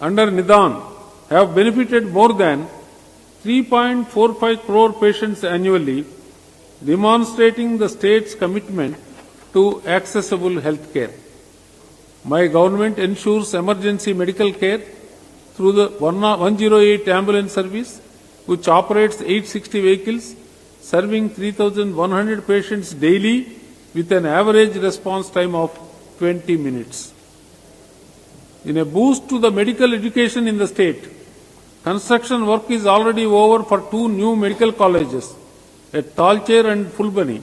under Nidan have benefited more than 3.45 crore patients annually, demonstrating the state's commitment to accessible health care. My government ensures emergency medical care through the 108 ambulance service, which operates 860 vehicles, serving 3,100 patients daily with an average response time of 20 minutes. In a boost to the medical education in the state, construction work is already over for 2 new medical colleges at Talcher and Fulbani,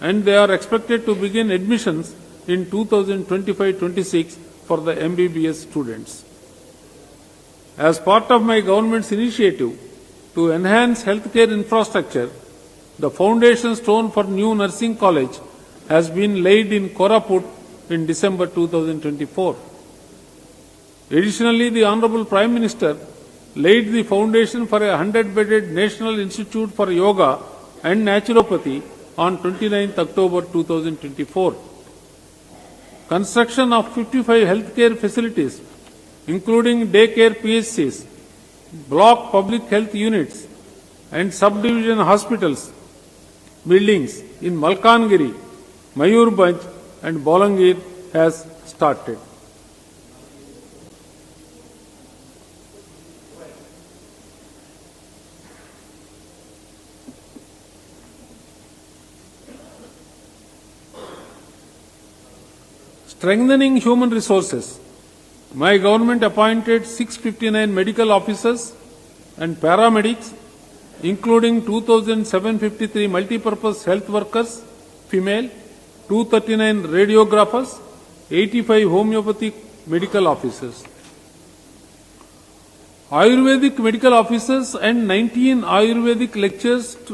and they are expected to begin admissions in 2025-26 for the MBBS students. As part of my government's initiative to enhance healthcare infrastructure, the foundation stone for new nursing college has been laid in Koraput in December 2024. Additionally, the Honorable Prime Minister laid the foundation for a 100-bedded National Institute for Yoga and Naturopathy on 29th October 2024. Construction of 55 healthcare facilities, including daycare PHCs, block public health units, and subdivision hospitals buildings in Malkangiri, Mayurbhanj, and Bolangir has started. Strengthening human resources. My government appointed 659 medical officers and paramedics, including 2,753 multipurpose health workers, female, 239 radiographers, 85 homeopathic medical officers. Ayurvedic medical officers and 19 Ayurvedic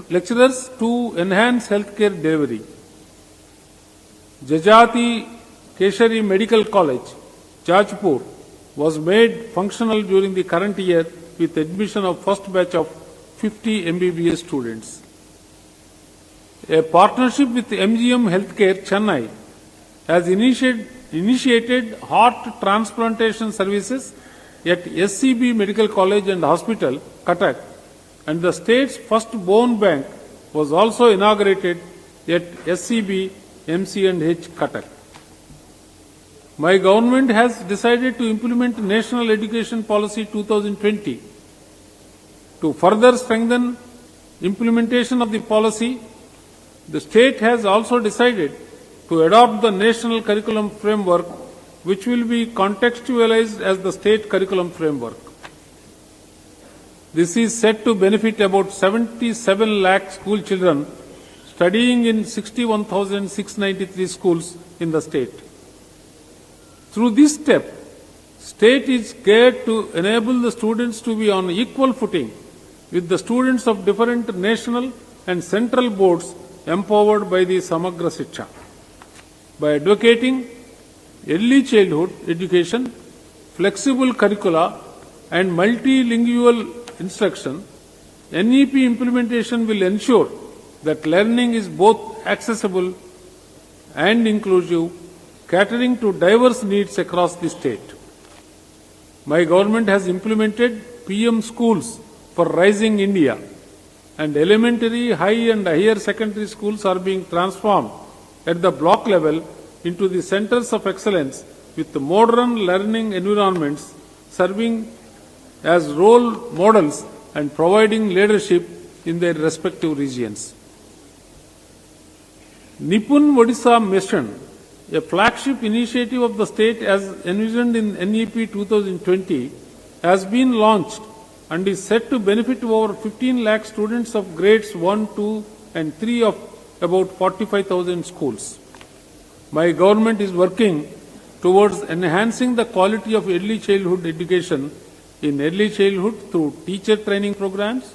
lecturers to enhance healthcare delivery. Jajati Keshari Medical College, Jajpur, was made functional during the current year with admission of first batch of 50 MBBS students. A partnership with MGM Healthcare, Chennai, has initiated heart transplantation services at SCB Medical College and Hospital, Cuttack, and the state's first bone bank was also inaugurated at SCB MC&H, Cuttack. My government has decided to implement National Education Policy 2020. To further strengthen implementation of the policy, the state has also decided to adopt the National Curriculum Framework, which will be contextualized as the State Curriculum Framework. This is set to benefit about 77 lakh school children studying in 61,693 schools in the state. Through this step, state is geared to enable the students to be on equal footing with the students of different national and central boards empowered by the Samagra Shiksha. By advocating early childhood education, flexible curricula, and multilingual instruction, NEP implementation will ensure that learning is both accessible and inclusive, catering to diverse needs across the state. My government has implemented PM schools for Rising India, and elementary, high and higher secondary schools are being transformed at the block level into the centers of excellence with modern learning environments serving as role models and providing leadership in their respective regions. Nipun Odisha Mission, a flagship initiative of the state as envisioned in NEP 2020, has been launched and is set to benefit over 15 lakh students of grades 1, 2 and 3 of about 45,000 schools. My government is working towards enhancing the quality of early childhood education in early childhood through teacher training programs,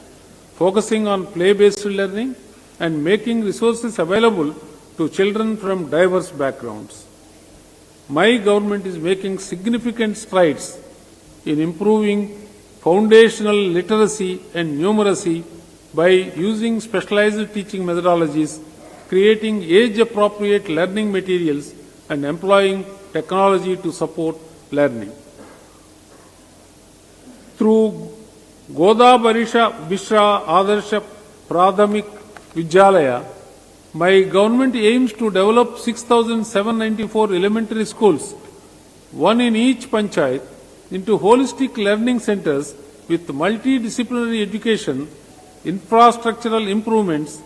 focusing on play-based learning and making resources available to children from diverse backgrounds. My government is making significant strides in improving foundational literacy and numeracy by using specialized teaching methodologies, creating age-appropriate learning materials, and employing technology to support learning. Through Goda Barisha Bishra Adarsha Pradhamik Vidyalaya, my government aims to develop 6,794 elementary schools, one in each panchayat, into holistic learning centers with multidisciplinary education, infrastructural improvements,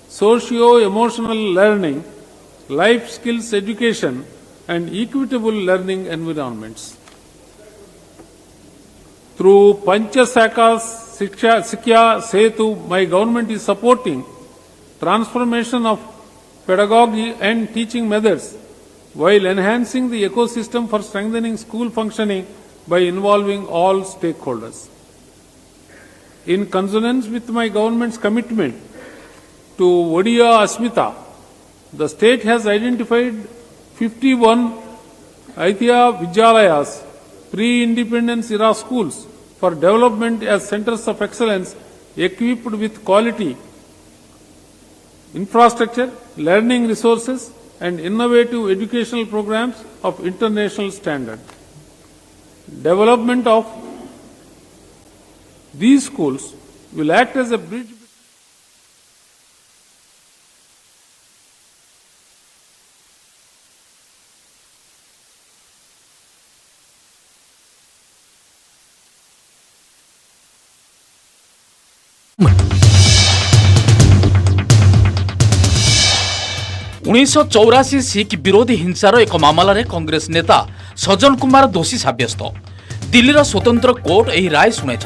socio-emotional learning, life skills education, and equitable learning environments. Through Panchasaka's Sikya Setu, my government is supporting transformation of pedagogy and teaching methods while enhancing the ecosystem for strengthening school functioning by involving all stakeholders. In consonance with my government's commitment to Odia Asmita, the state has identified 51 Aitya Vidyalayas, pre-independence era schools for development as centers of excellence equipped with quality infrastructure, learning resources, and innovative educational programs of international standard. Development of these schools will act as a bridge. उन्नीस सिख विरोधी हिंसार एक मामलें कांग्रेस नेता सज्जन कुमार दोषी साब्यस्त दिल्लीर स्वतंत्र court यह राय शुणाई।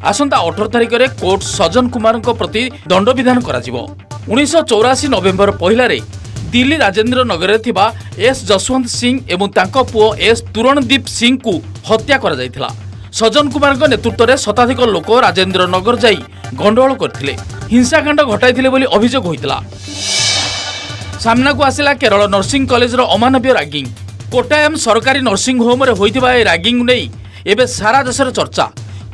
आसंता 18 तारिख में कोर्ट सज्जन कुमार प्रति दंड विधान कर 1984 नवेम्बर 1 दिल्ली राजेंद्र नगर में एस जसवंत सिंह एवं तांको पुओ एस तुरणदीप सिंह को हत्या कर सज्जन कुमार नेतृत्व में शताधिक लोक राजेंद्र नगर जाई गंडगोल करथिले, हिंसाकांड घटाइथिले बोली अभियोग होइतिला। सामना को आसिला केरल नर्सिंग कॉलेजर अमानवीय रैगिंग। कोटायम सरकारी नर्सिंग होम रे होइतिबा ए रैगिंग नै एबे सारा देशर चर्चा।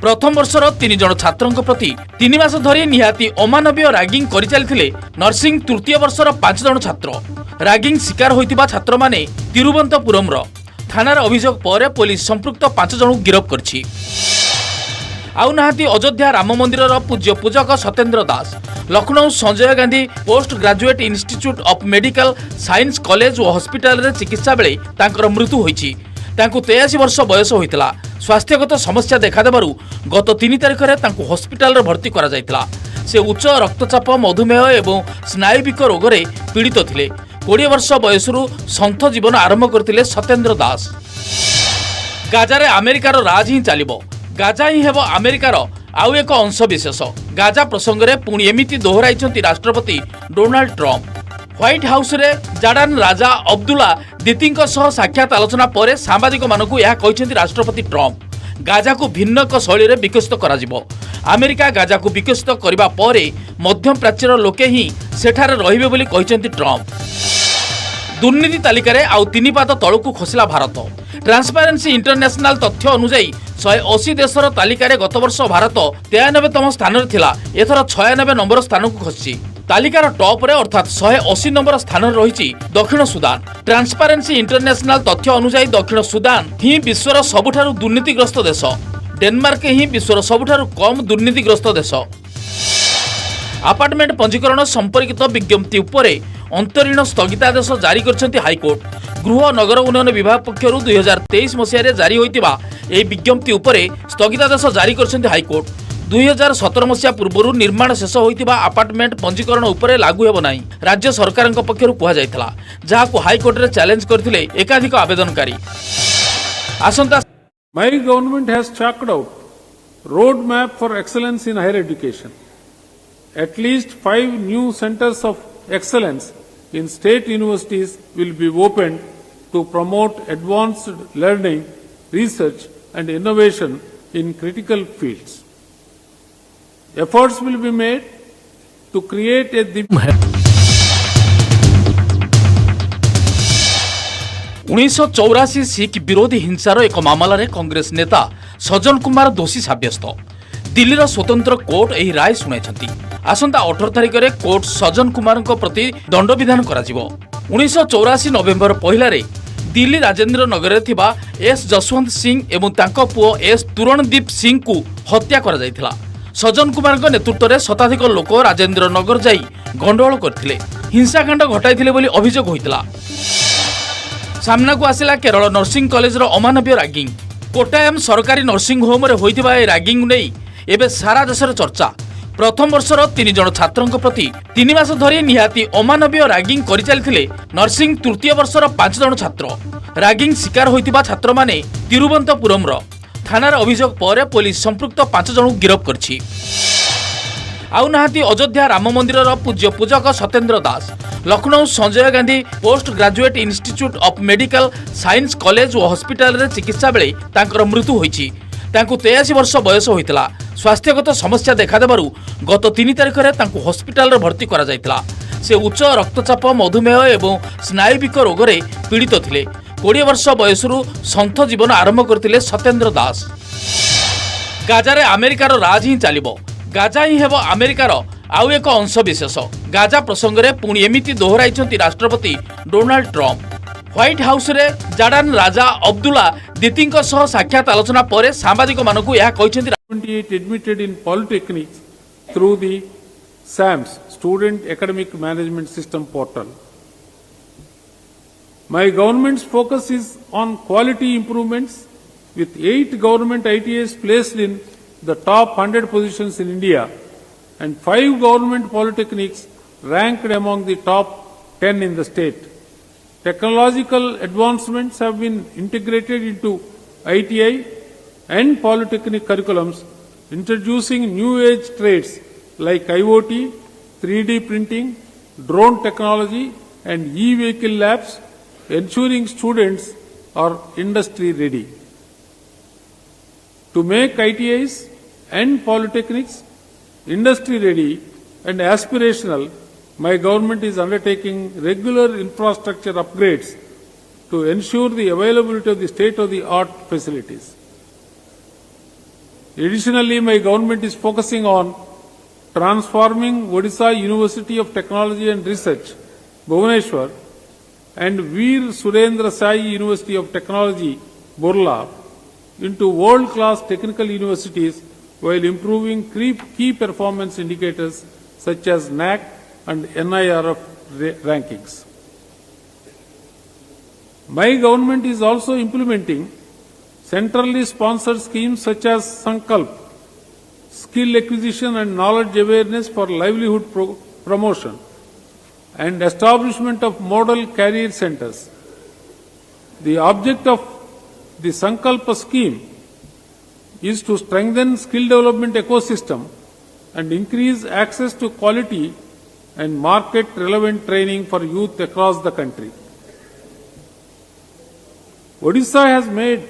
प्रथम वर्षर 3 जन छात्रंक प्रति 3 मास धरी निहाती अमानवीय रैगिंग करि चलिथिले नर्सिंग तृतीय वर्षर 5 जन छात्र। रैगिंग शिकार होइतिबा छात्र माने तिरुवनंतपुरम थानार अभियोग पर पुलिस संपृक्त 5 जन गिरफ्त करछि। आउ नाहाती अयोध्या राम मंदिर पूज्य पूजक Satyendra Das, Lucknow Sanjay Gandhi post graduate institute of medical science college और हॉस्पिटल रे चिकित्सा बेले तांकर मृत्यु होईछि। तांको 83 वर्ष बयस होइतिला। स्वास्थ्यगत समस्या देखा देबारु गत 3 तारिख रे तांको हॉस्पिटल रे भर्ती करा जायतिला। से उच्च रक्तचाप, मधुमेह एवं स्नायुविक रोग रे पीड़ित थिले। 20 वर्ष बयसरु संथ जीवन आरंभ करथिले सत्येंद्र दास। गाजा रे अमेरिकार राज ही चलिबो। गाजा ही हेबो अमेरिकार आउ एक अंश विशेष। गाजा प्रसंग में पुणी एमिति दोहराई राष्ट्रपति डोनाल्ड ट्रम्प। व्हाइट हाउस रे जर्डान राजा अब्दुल्ला द्वितीय साक्षात आलोचना पर सांबादिक मानक यह कहते राष्ट्रपति ट्रम्प। गाजा को भिन्न एक शैली में विकसित करा जिवो। अमेरिका गाजा को विकसित करबा परे मध्य प्राच्यर लोके ही सेठारे रहिबे बोली कहते ट्रम्प। दुर्नीति तालिकार आउ 3 पाद तलू खसला भारत। ट्रांसपेरेंसी इंटरनेशनल तथ्य अनुसार 180 देशर तालिकार गत वर्ष भारत 93तम स्थान में थिला। एथर 96 नंबर स्थान को खसी। तालिकार टॉप रे अर्थात 180 नंबर स्थान रही दक्षिण सुदान। ट्रांसपेरेंसी इंटरनेशनल तथ्य अनुसार दक्षिण सुदान ही विश्वर सबुठारु दुर्नीतिग्रस्त देश। डेनमार्क ही विश्वर सबुठारु कम दुर्नीतिग्रस्त देश। अपार्टमेंट पंजीकरण संपर्कित विज्ञप्ति उपरे अंतरीण स्थगितादेश जारी करछन्ति हाईकोर्ट। गृह नगर उन्नयन विभाग पक्षर 2023 मसीह जारी होइतिबा ए विज्ञप्ति उपरे स्थगितादेश जारी करछन्ति हाईकोर्ट। 2017 मसीहा पूर्व निर्माण शेष होइतिबा अपार्टमेंट पंजीकरण उपरे लागू हेबो नाही राज्य सरकारक पक्षर कुहा जायतिला, जाहाकु हाईकोर्ट रे चैलेंज करथिले एकाधिक आवेदनकारी। आसंता My government has chalked out roadmap for excellence in higher education. At least 5 new centers of excellence in state universities will be opened to promote advanced learning, research and innovation in critical fields. Efforts will be made to create a 1984 Sikh विरोधी हिंसार एक मामलें कांग्रेस नेता सज्जन कुमार दोषी साब्यस्त दिल्लीर स्वतंत्र court यह राय शुणाई। आसंता 18 तारिख में कोर्ट सज्जन कुमार प्रति दंड विधान कर 1984 नवेम्बर 1 दिल्ली राजेंद्र नगर थिबा एस जसवंत सिंह एवं तांको पुओ एस तुरणदीप सिंह को हत्या करा जायथिला। सजन कुमार नेतृत्व में शताधिक लोक राजेंद्र नगर जाई गंडगोल करथिले, हिंसाकांड घटाइथिले बोली अभियोग होइतिला। सामना को आसिला केरल नर्सिंग कॉलेज रो अमानवीय रैगिंग। कोटायम सरकारी नर्सिंग होम रे होइतिबा ए रैगिंग नै एबे सारा देश रे चर्चा। प्रथम वर्षर 3 जन छात्रों प्रति 3 मास धरी निहाती अमानवीय रैगिंग करि चलिथिले नर्सिंग तृतीय वर्षर 5 जन छात्र। रैगिंग शिकार होइतिबा छात्र माने तिरुवनंतपुरम रो थानार अभियोग पर पुलिस संपृक्त 5 जन गिरफ्त करछि। आउ नाहाती अयोध्या राम मंदिर पूज्य पूजक Satyendra Das. Lucknow Sanjay Gandhi post graduate institute of medical science college और हॉस्पिटल रे चिकित्सा बेले तांकर मृत्यु होईछि। तांकु 83 वर्ष बयस होइतिला। स्वास्थ्यगत समस्या देखा देबारु गत 3 तारिख रे तांकु हॉस्पिटल रे भर्ती करा जायतिला। से उच्च रक्तचाप मधुमेह एवं स्नायुविक रोग रे पीड़ित थिले। 20 वर्ष बयसरू संथ जीवन आरंभ करथिले सत्येंद्र दास। गाजा रे अमेरिकार राज ही चलिबो। गाजा ही हेबो अमेरिकार आउ एक अंश विशेष। गाजा प्रसंग में पुणी एमिति दोहराइछंती राष्ट्रपति डोनाल्ड ट्रम्प। व्हाइट हाउस रे जर्डान राजा अब्दुल्ला द्वितीय सह साक्षात आलोचना पर सांबादिक मानकु यह कहिसेंती 28 admitted in polytechnics through the SAMS Student Academic Management System portal. My government's focus is on quality improvements with 8 government ITIs placed in the top 100 positions in India and 5 government polytechnics ranked among the top 10 in the state. Technological advancements have been integrated into ITI and polytechnic curriculums, introducing new age trades like IoT, 3D printing, drone technology and e-vehicle labs, ensuring students are industry ready. To make ITIs and polytechnics industry ready and aspirational, my government is undertaking regular infrastructure upgrades to ensure the availability of the state-of-the-art facilities. Additionally, my government is focusing on transforming Odisha University of Technology and Research, Bhubaneswar, and Veer Surendra Sai University of Technology, Burla, into world-class technical universities while improving key performance indicators such as NAC and NIRF rankings. My government is also implementing centrally sponsored schemes such as Sankalp, skill acquisition and knowledge awareness for livelihood promotion, and establishment of model career centers. The object of the Sankalpa scheme is to strengthen skill development ecosystem and increase access to quality and market relevant training for youth across the country. Odisha has made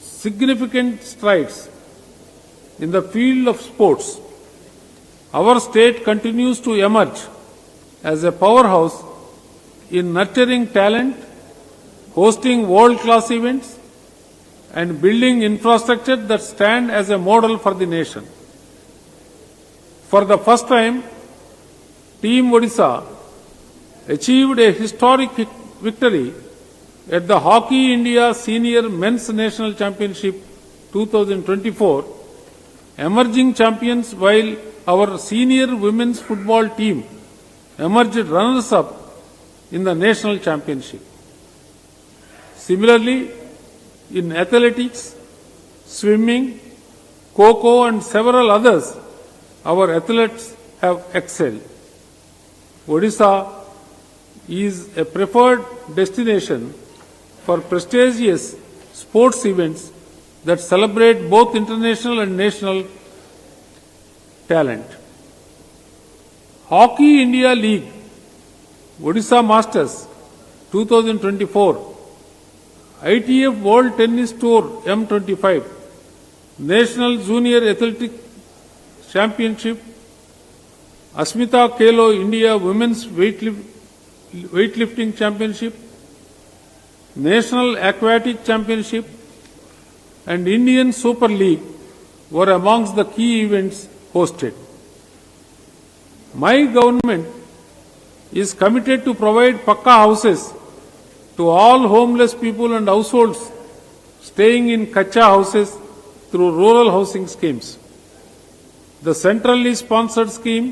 significant strides in the field of sports. Our state continues to emerge as a powerhouse in nurturing talent, hosting world-class events, and building infrastructure that stand as a model for the nation. For the first time, Team Odisha achieved a historic victory at the Hockey India Senior Men's National Championship 2024, emerging champions, while our senior women's football team emerged runners-up in the national championship. Similarly, in athletics, swimming, kho-kho and several others, our athletes have excelled. Odisha is a preferred destination for prestigious sports events that celebrate both international and national talent. Hockey India League, Odisha Masters 2024, ITF World Tennis Tour M25, National Junior Athletic Championship, Asmita Kelo India Women's Weightlifting Championship, National Aquatic Championship, and Indian Super League were amongst the key events hosted. My government is committed to provide Pakka houses to all homeless people and households staying in kacha houses through rural housing schemes. The centrally sponsored scheme,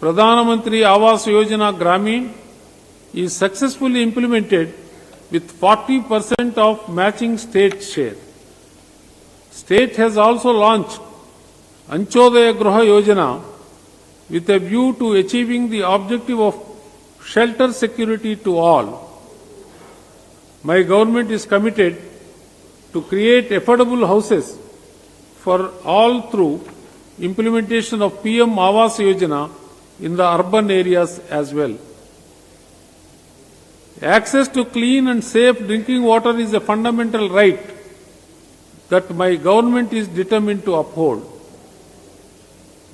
Pradhan Mantri Awas Yojana Gramin, is successfully implemented with 40% of matching state share. State has also launched Anchodaya Gruha Yojana with a view to achieving the objective of shelter security to all. My government is committed to create affordable houses for all through implementation of PM Awas Yojana in the urban areas as well. Access to clean and safe drinking water is a fundamental right that my government is determined to uphold.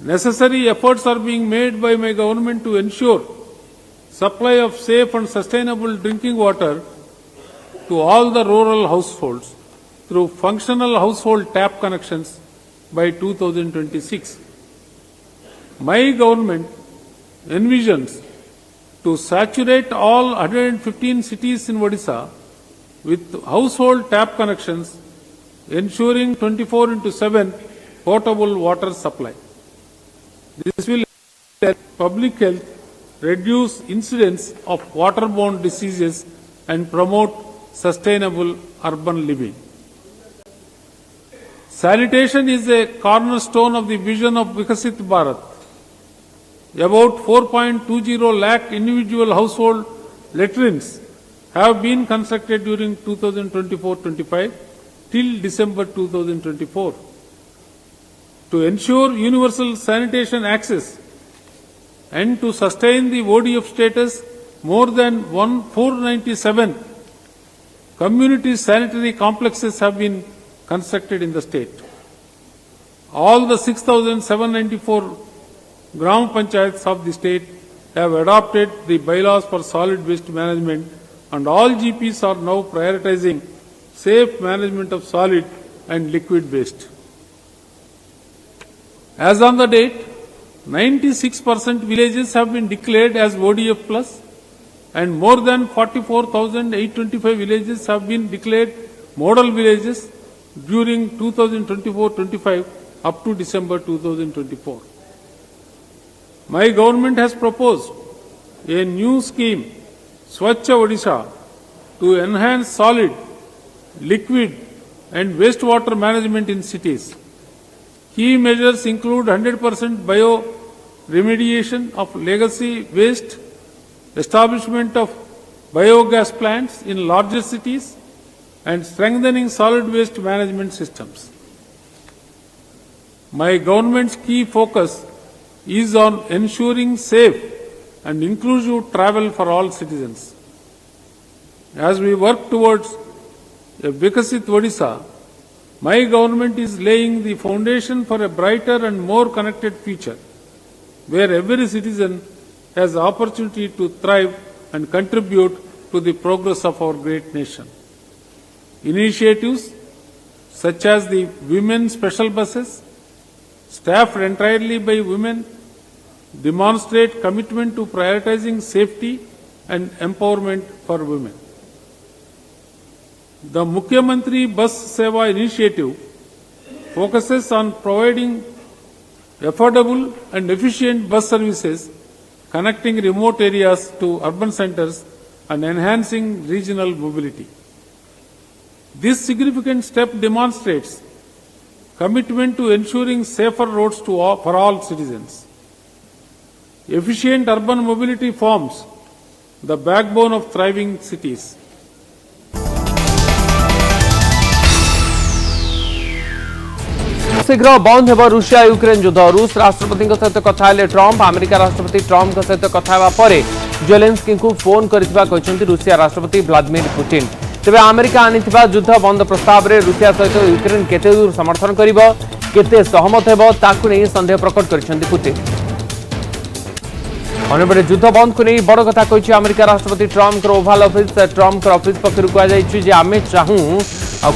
Necessary efforts are being made by my government to ensure supply of safe and sustainable drinking water to all the rural households through functional household tap connections by 2026. My government envisions to saturate all 115 cities in Odisha with household tap connections, ensuring 24/7 potable water supply. This will help public health, reduce incidence of waterborne diseases and promote sustainable urban living. Sanitation is a cornerstone of the vision of Vikasit Bharat. About 4.20 lakh individual household latrines have been constructed during 2024-25 till December 2024. To ensure universal sanitation access and to sustain the ODF status, more than 497 community sanitary complexes have been constructed in the state. All the 6,794 Gram Panchayats of the state have adopted the bylaws for solid waste management, and all GPs are now prioritizing safe management of solid and liquid waste. As on the date, 96% villages have been declared as ODF plus, and more than 44,825 villages have been declared model villages during 2024-25 up to December 2024. My government has proposed a new scheme, Swachha Odisha, to enhance solid, liquid and wastewater management in cities. Key measures include 100% bio-remediation of legacy waste, establishment of biogas plants in larger cities, and strengthening solid waste management systems. My government's key focus is on ensuring safe and inclusive travel for all citizens. As we work towards a Vikasit Odisha, my government is laying the foundation for a brighter and more connected future, where every citizen has the opportunity to thrive and contribute to the progress of our great nation. Initiatives such as the women special buses, staffed entirely by women, demonstrate commitment to prioritizing safety and empowerment for women. The Mukhyamantri Bus Seva initiative focuses on providing affordable and efficient bus services connecting remote areas to urban centers and enhancing regional mobility. This significant step demonstrates commitment to ensuring safer roads for all citizens. Efficient urban mobility forms the backbone of thriving cities. शीघ्र बंद हो Russia Ukraine युद्ध रूस राष्ट्रपति सहित कथा हेले Trump America राष्ट्रपति ट्रंप सहित कथा हेबा परे जेलेंस्की को फोन करथिबा कहछन्ती रूसिया राष्ट्रपति व्लादिमीर पुतिन। तेबे अमेरिका आनिथिबा युद्ध बंद प्रस्ताव रे रूसिया सहित यूक्रेन केते दूर समर्थन करिवो केते सहमत हेबो ताकु नै संदेह प्रकट करछन्ती पुतिन। अन्यपटे युद्ध बंद को नहीं बड़ कथा कही अमेरिका राष्ट्रपति ट्रंप ओभाल ऑफिस ट्रंप ऑफिस पक्षर कहुई आमे चाहूँ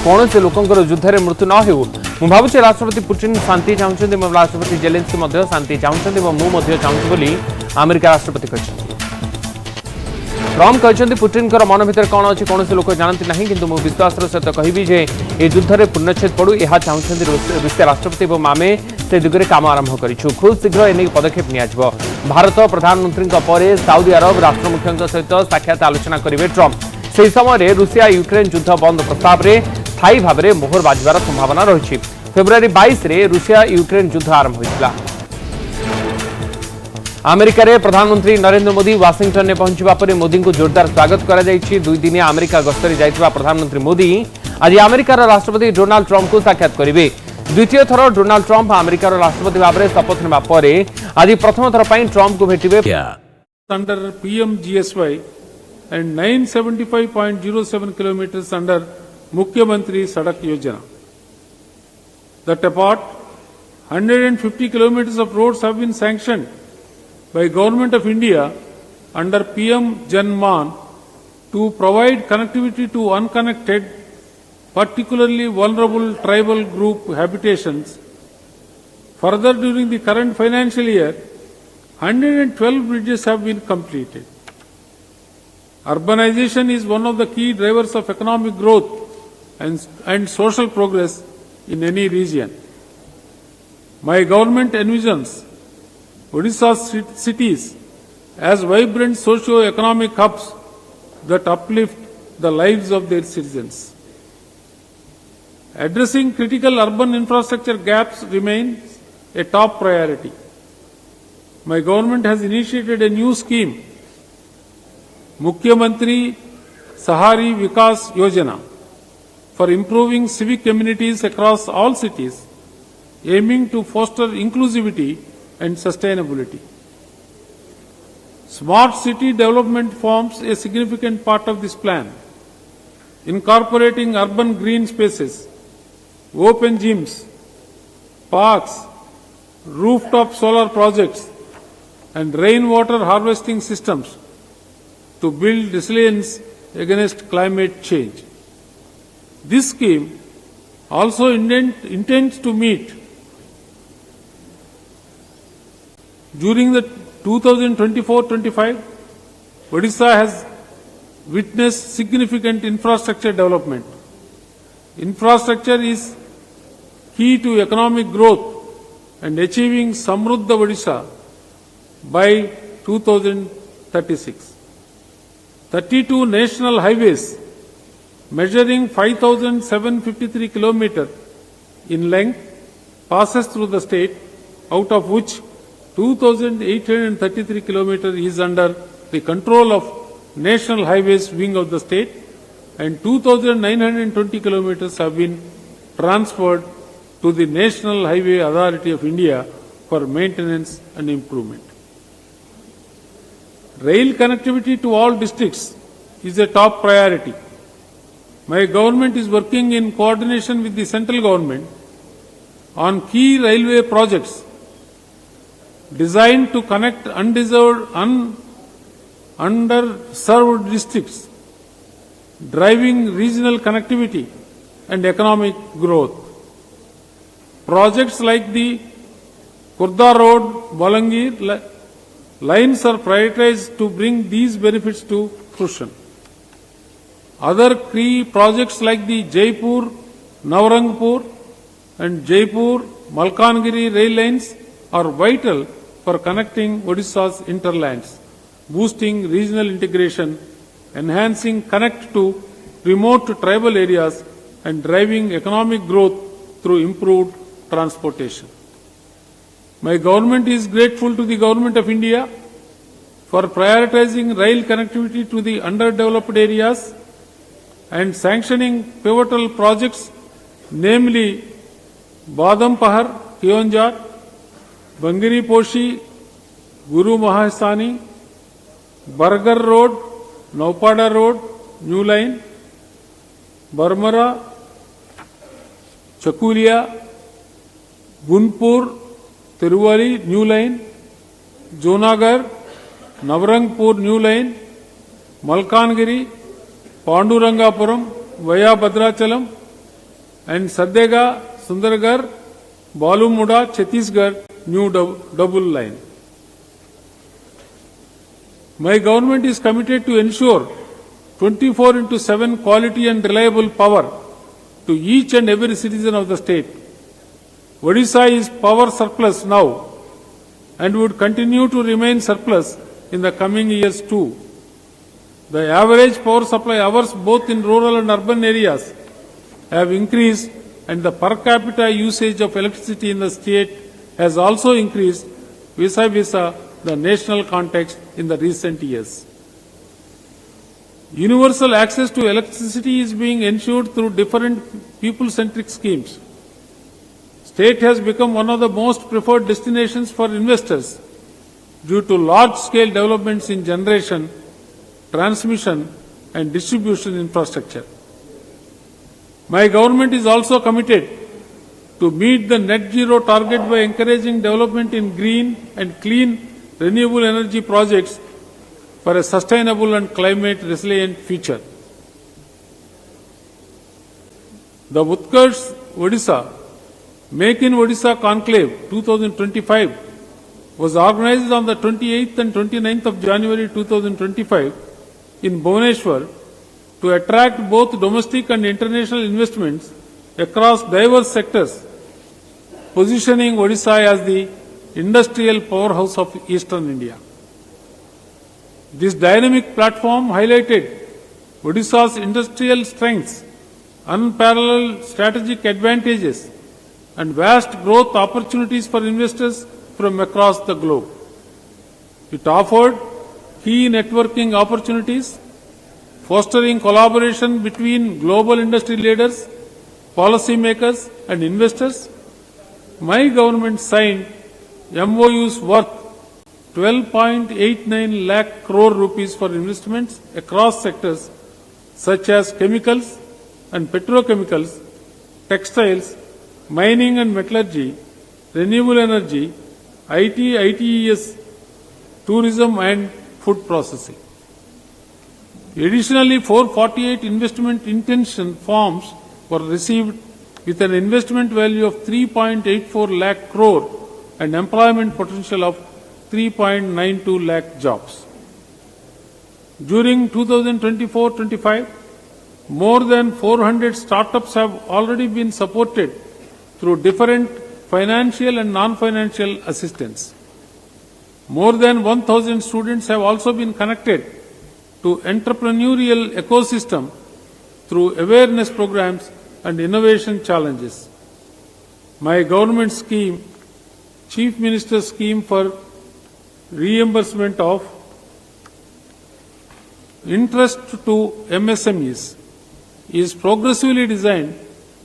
कौन से लोकर युद्ध में मृत्यु न हो। मु भावुँ राष्ट्रपति पुतिन शांति चाहते राष्ट्रपति जेलेंस्की शांति चाहते चाहूँ अमेरिका राष्ट्रपति कहते। ट्रम्प कहते पुटिन मन भर कौन अच्छी कौन लोक जानती ना कि विश्वास सहित कहबी जे ये युद्ध में पूर्णच्छेद पड़ू यह चाहते रूसिया राष्ट्रपति और आमे से दिगरे काम आरंभ करूँ खूब शीघ्र एने पदक्षेप निया भारत प्रधानमंत्री पर साउदी अरब राष्ट्रमुख्यों सहित साक्षात आलोचना करेंगे ट्रम्प से समय रूसिया यूक्रेन युद्ध बंद प्रस्ताव में स्थायी भाव में मोहर बाजार संभावना रही फेब्रुआरी 22 रे रूसिया यूक्रेन युद्ध आरंभ होता अमेरिका रे प्रधानमंत्री नरेंद्र मोदी वाशिंगटन में पहुंचवा पर मोदी को जोरदार स्वागत करा जायछि। 2 दिनिया अमेरिका गस्तरे जाइतबा प्रधानमंत्री मोदी आज अमेरिकार राष्ट्रपति डोनाल्ड ट्रम्प को साक्षात करेंगे। द्वितीय थर डोनाल्ड ट्रम्प अमेरिकार राष्ट्रपति भाव में शपथ नेबा परे आज प्रथम थर पई ट्रम्प को भेटिबे। Under PMGSY and 975.07 kilometers under Mukhyamantri Sadak Yojana. That apart, 150 kilometers of roads have been sanctioned by Government of India under PM Jan-Man to provide connectivity to unconnected, particularly vulnerable tribal group habitations. Further, during the current financial year, 112 bridges have been completed. Urbanization is one of the key drivers of economic growth and social progress in any region. My government envisions Odisha's cities as vibrant socio-economic hubs that uplift the lives of their citizens. Addressing critical urban infrastructure gaps remains a top priority. My government has initiated a new scheme, Mukhyamantri Sahari Vikas Yojana, for improving civic communities across all cities, aiming to foster inclusivity and sustainability. Smart city development forms a significant part of this plan, incorporating urban green spaces, open gyms, parks, rooftop solar projects, and rainwater harvesting systems to build resilience against climate change. This scheme also intends to meet during the 2024-25, Odisha has witnessed significant infrastructure development. Infrastructure is key to economic growth and achieving Samruddha Odisha by 2036. 32 national highways measuring 5,753 kilometers in length passes through the state, out of which 2,833 kilometers is under the control of National Highways Wing of the state, and 2,920 kilometers have been transferred to the National Highway Authority of India for maintenance and improvement. Rail connectivity to all districts is a top priority. My government is working in coordination with the central government on key railway projects designed to connect underserved districts, driving regional connectivity and economic growth. Projects like the Kurda Road, Balangir lines are prioritized to bring these benefits to fruition. Other key projects like the Jaipur, Navrangpur and Jaipur, Malkangiri rail lines are vital for connecting Odisha's interlands, boosting regional integration, enhancing connect to remote tribal areas and driving economic growth through improved transportation. My government is grateful to the Government of India for prioritizing rail connectivity to the underdeveloped areas and sanctioning pivotal projects, namely Badampahar, Kionjar, Bangiri Poshi, Guru Mahasani, Bargar Road, Naupada Road, New Line, Barmara, Chakulia, Gunpur, Tiruvali, New Line, Jonagar, Navrangpur, New Line, Malkangiri, Pandurangapuram, via Bhadrachalam, and Sadega, Sundargarh, Balumuda, Chhattisgarh, new double line. My government is committed to ensure 24/7 quality and reliable power to each and every citizen of the state. Odisha is power surplus now and would continue to remain surplus in the coming years too. The average power supply hours both in rural and urban areas have increased, and the per capita usage of electricity in the state has also increased vis-a-vis the national context in the recent years. Universal access to electricity is being ensured through different people-centric schemes. State has become one of the most preferred destinations for investors due to large-scale developments in generation, transmission and distribution infrastructure. My government is also committed to meet the net zero target by encouraging development in green and clean renewable energy projects for a sustainable and climate resilient future. The Utkarsh Odisha Make in Odisha Conclave 2025 was organized on the 28th and 29th of January 2025 in Bhubaneswar to attract both domestic and international investments across diverse sectors, positioning Odisha as the industrial powerhouse of Eastern India. This dynamic platform highlighted Odisha's industrial strengths, unparalleled strategic advantages, and vast growth opportunities for investors from across the globe. It offered key networking opportunities, fostering collaboration between global industry leaders, policymakers, and investors. My government signed MOUs worth 12.89 lakh crore rupees for investments across sectors such as chemicals and petrochemicals, textiles, mining and metallurgy, renewable energy, IT, ITES, tourism and food processing. Additionally, 448 investment intention forms were received with an investment value of 3.84 lakh crore and employment potential of 3.92 lakh jobs. During 2024-25, more than 400 startups have already been supported through different financial and non-financial assistance. More than 1,000 students have also been connected to entrepreneurial ecosystem through awareness programs and innovation challenges. My government scheme, Chief Minister's scheme for reimbursement of interest to MSMEs, is progressively designed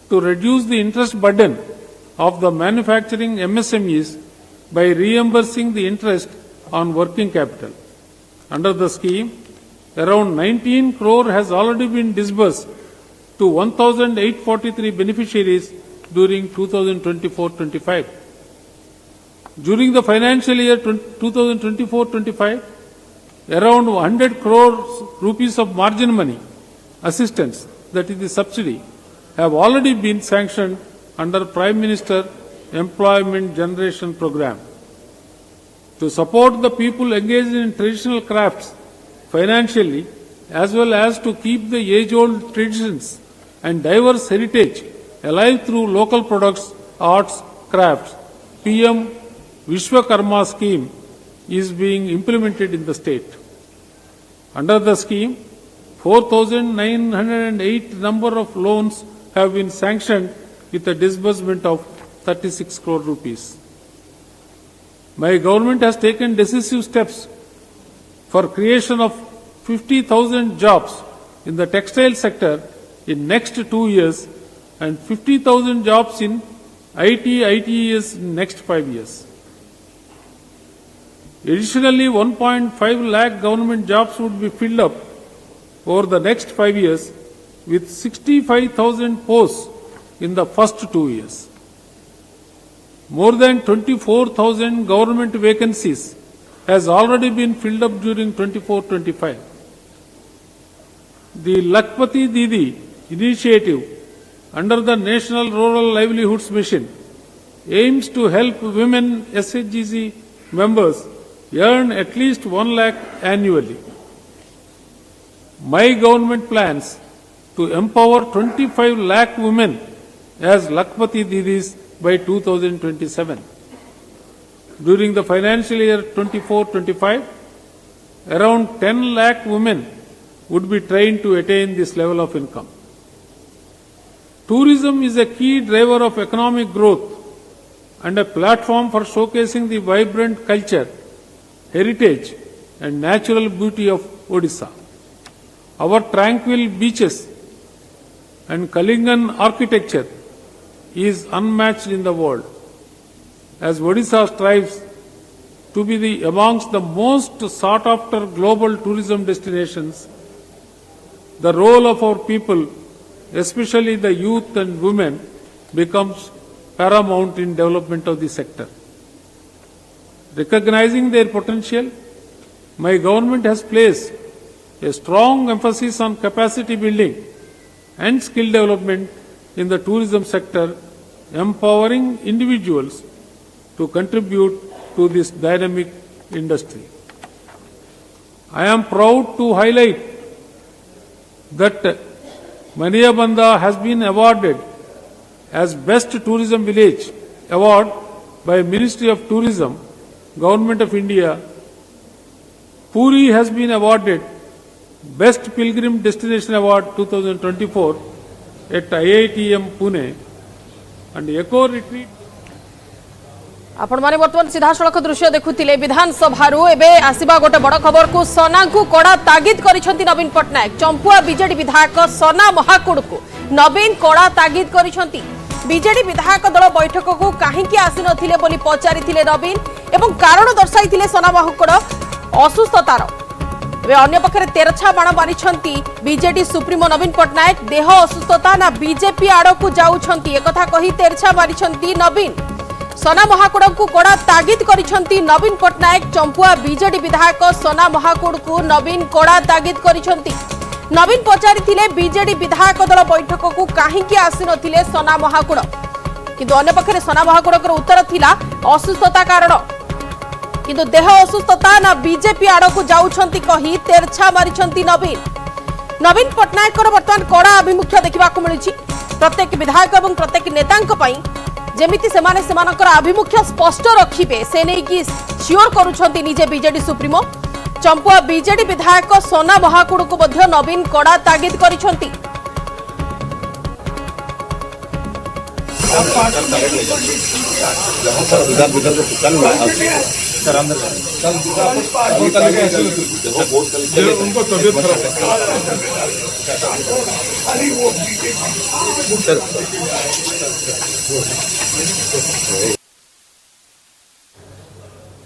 to reduce the interest burden of the manufacturing MSMEs by reimbursing the interest on working capital. Under the scheme, around 19 crore has already been disbursed to 1,843 beneficiaries during 2024-25. During the financial year 2024-25, around 100 crore rupees of margin money assistance, that is the subsidy, have already been sanctioned under Prime Minister Employment Generation Program. To support the people engaged in traditional crafts financially, as well as to keep the age-old traditions and diverse heritage alive through local products, arts, crafts, PM Vishwakarma scheme is being implemented in the state. Under the scheme, 4,908 number of loans have been sanctioned with a disbursement of 36 crore rupees. My government has taken decisive steps for creation of 50,000 jobs in the textile sector in next 2 years and 50,000 jobs in IT, ITES in next 5 years. Additionally, 1.5 lakh government jobs would be filled up over the next 5 years with 65,000 posts in the first 2 years. More than 24,000 government vacancies has already been filled up during 24-25. The Lakpati Didi initiative under the National Rural Livelihoods Mission aims to help women SHGC members earn at least 1 lakh annually. My government plans to empower 25 lakh women as Lakpati Didis by 2027. During the financial year 24-25, around 10 lakh women would be trained to attain this level of income. Tourism is a key driver of economic growth and a platform for showcasing the vibrant culture, heritage and natural beauty of Odisha. Our tranquil beaches and Kalingan architecture is unmatched in the world. As Odisha strives to be amongst the most sought-after global tourism destinations, the role of our people, especially the youth and women, becomes paramount in development of the sector. Recognizing their potential, my government has placed a strong emphasis on capacity building and skill development in the tourism sector, empowering individuals to contribute to this dynamic industry. I am proud to highlight that Maniyabanda has been awarded as Best Tourism Village Award by Ministry of Tourism, Government of India. Puri has been awarded Best Pilgrim Destination Award 2024 at IITM Pune, and Eco Retreat. आपण माने वर्तमान सीधा सड़क दृश्य देखुथिले विधानसभा एबे आसीबा गोटे बड़ खबर को सना को कड़ा तागिद करिसेंती नवीन पटनायक। चंपुआ बीजेडी विधायक सना महाकुड़ को नवीन कड़ा तागिद करिसेंती। बीजेडी विधायक दल बैठक को काहेकि आसी नथिले बोली पचारिथिले नवीन एवं कारण दर्शाइथिले सना महाकुड़ असुस्थतार। एबे अन्य पक्षरे तेरछा बाण मारिसेंती बीजेडी सुप्रीमो नवीन पटनायक। देह असुस्थता ना बीजेपी आड़कू जाउछंती एकथा कही तेरछा मारिसेंती नवीन। सना महाकुड़ को कड़ा तागिद करिसेंती नवीन पटनायक। चंपुआ बीजेडी विधायक सना महाकुड़ को नवीन कड़ा तागिद करिसेंती। नवीन पचारिथिले बीजेडी विधायक दल बैठक को काहेकि आसी नथिले सना महाकुड़, किंतु अन्य पक्षरे सना महाकुड़कर उत्तर थिला असुस्थता कारण, किंतु देह असुस्थता ना बीजेपी आड़कू जाउछंती कही तेरछा मारिसेंती नवीन। नवीन पटनायकर वर्तमान कड़ा आभिमुख्य देखिबाकू मिलुछि। प्रत्येक विधायक एवं प्रत्येक नेतांक पई जेमिति सेमाने सेमानकर आभिमुख्य स्पष्ट रखिबे से नै कि श्योर करूछंती निजे बीजेडी सुप्रीमो। चंपुआ बीजेडी विधायक सोना महाकुड़ को मध्य नवीन कड़ा तागिद करिछंती।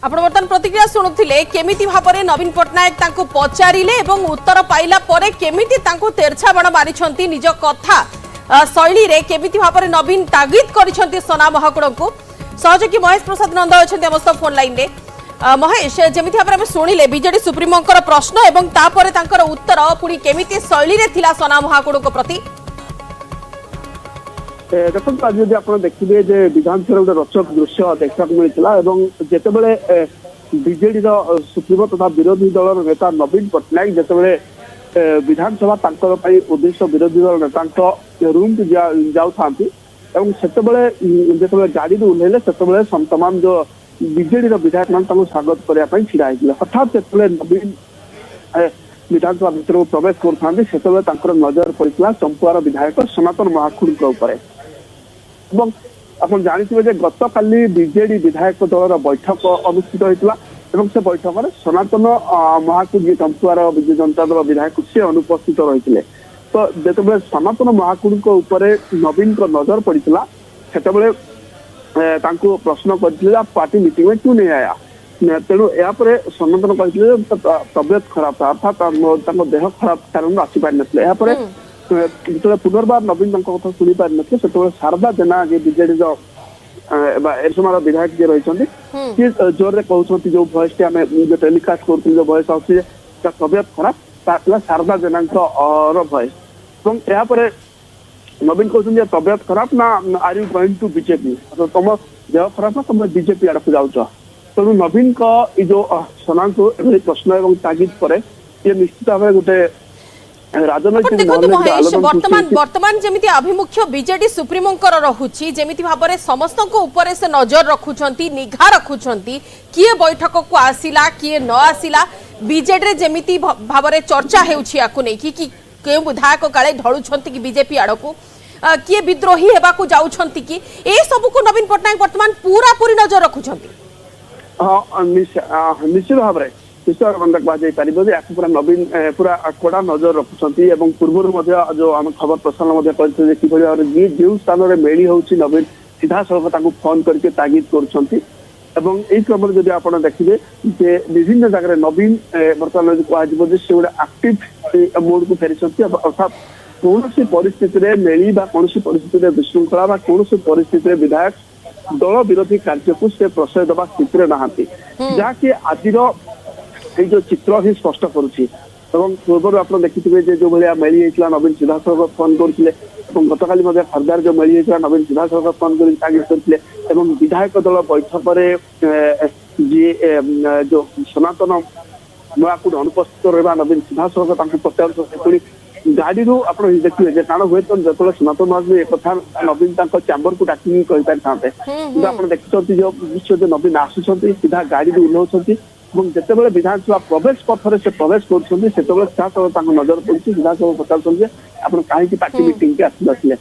आपण वर्तमान प्रतिक्रिया शुणुथिले केमिति भाबरे नवीन पटनायक तांको पचारिले एवं उत्तर पाइला परे केमिति तांको तेरछा बाण मारिछंती निज कथा शैली रे केमिति भाबरे नवीन तागिद करिछंती सना महाकुड़ को। सहयोगी महेश प्रसाद नंद अछंती हमस्त फोन लाइन रे। महेश, जेमिति भाबरे हम सुनिले बीजेडी सुप्रीमोंकर प्रश्न एवं तापरे तांकर उत्तर पुणी केमिति शैली रे थिला सना महाकुड़ को प्रति। देखो आज यदि आप देखिए विधानसभा गोटे रोचक दृश्य देखा मिलता जितेबले बीजेडी सुप्रीमो तथा विरोधी दल नेता नवीन पटनायक जितेबले विधानसभा उद्देश्य विरोधी दल नेता रूम जाऊँ जितेबले गाड़ी ओह्लैले से तमाम जो बीजेडी विधायक मान स्वागत करने छिड़ा होते हठात जो नवीन विधानसभा भर प्रवेश कर नजर पड़ा चंपुआर विधायक सनातन महाकुड़ आप जानते गत काली बीजेडी विधायक दल बैठक अनुष्ठित होता से बैठक में सनातन महाकुड़ जी चंपुआर विजु जनता दल विधायक सी अनुपस्थित रही। तो जो सनातन महाकुड़ नवीन को नजर पड़ा से प्रश्न करते पार्टी मीटिंग में क्यों नहीं आया। तेणु यापर सनातन कहते तबियत खराब था अर्थात देह खराब कारण आसीपार नापर जो पुनर्बार नवीन कथा शुणी पार ना से शारदा जेना बीजेडी एरसमार विधायक जी रही जोर से कहते जो भयस टी आम जो टेलीकास्ट कर जो भयस आसी तबियत खराब शारदा जेना भयस यापर नवीन कहते तबियत खराब ना are you going to BJP तुम देह खराब ना तुम बीजेपी आड़ को जाऊच तेणु नवीन जो सोना को प्रश्न एवं तागिद पर ये निश्चित भाव गोटे आपण देखो महेश वर्तमान जमिति आभिमुख्य बीजेडी सुप्रीमोंकर रहुछि जेमिति भाबरे समस्तक ऊपर से नजर रखुछंती निघा रखुछंती किए बैठक को आसिला किए न आसिला बीजेडी रे जेमिति भाबरे चर्चा हेउछि आकु नै कि के विधायक काले ढळुछंती कि बीजेपी आडकू किए विद्रोही हेबाकू जाउछंती कि ए सब को नवीन पटनायक वर्तमान पूरा पूरी नजर रखुछंती। हां निश्चित भाव रे विश्वास बंधक कह पूरा नवीन पूरा कड़ा नजर रखुंट पूर्व जो आम खबर प्रसारण करते कि जो स्थान में मेली हो नवीन सीधा सड़क फोन करके तागिद कर क्रम जब आप देखिए जे विभिन्न जगह नवीन बर्तमान कह से गोटे आक्टिव मोड को फेरी अर्थात कौन परिस्थिति में मेली कौन परिस्थिति विशृंखला कौन परिस्थिति विधायक दल विरोधी कार्य को से प्रश्रय देवा स्थित में नहांती जहाँकि आज जो चित्र ही स्पष्ट करुच्ची पूर्व आप देखिए जो भाया मेली होता नवीन सीधा सड़क फोन करते गतकाली खर्दार जो मेली होता नवीन सीधा सड़क फोन करते विधायक दल बैठक जी जो सनातन नयाकुट अनुपस्थित रहा नवीन सीधा सड़क पचार गाड़ी आप देखिए कारण हुए तो जो सनातन महाजन एक कथा नवीन चैम्बर को डाक पारि था आप देखते जो नवीन आसुँच सीधा गाड़ी ओह्लाउं जिते विधानसभा प्रवेश पथर से प्रवेश कर नजर पड़ी सीधा सब पचार आप कहीं पार्टी मीटिंग के आसले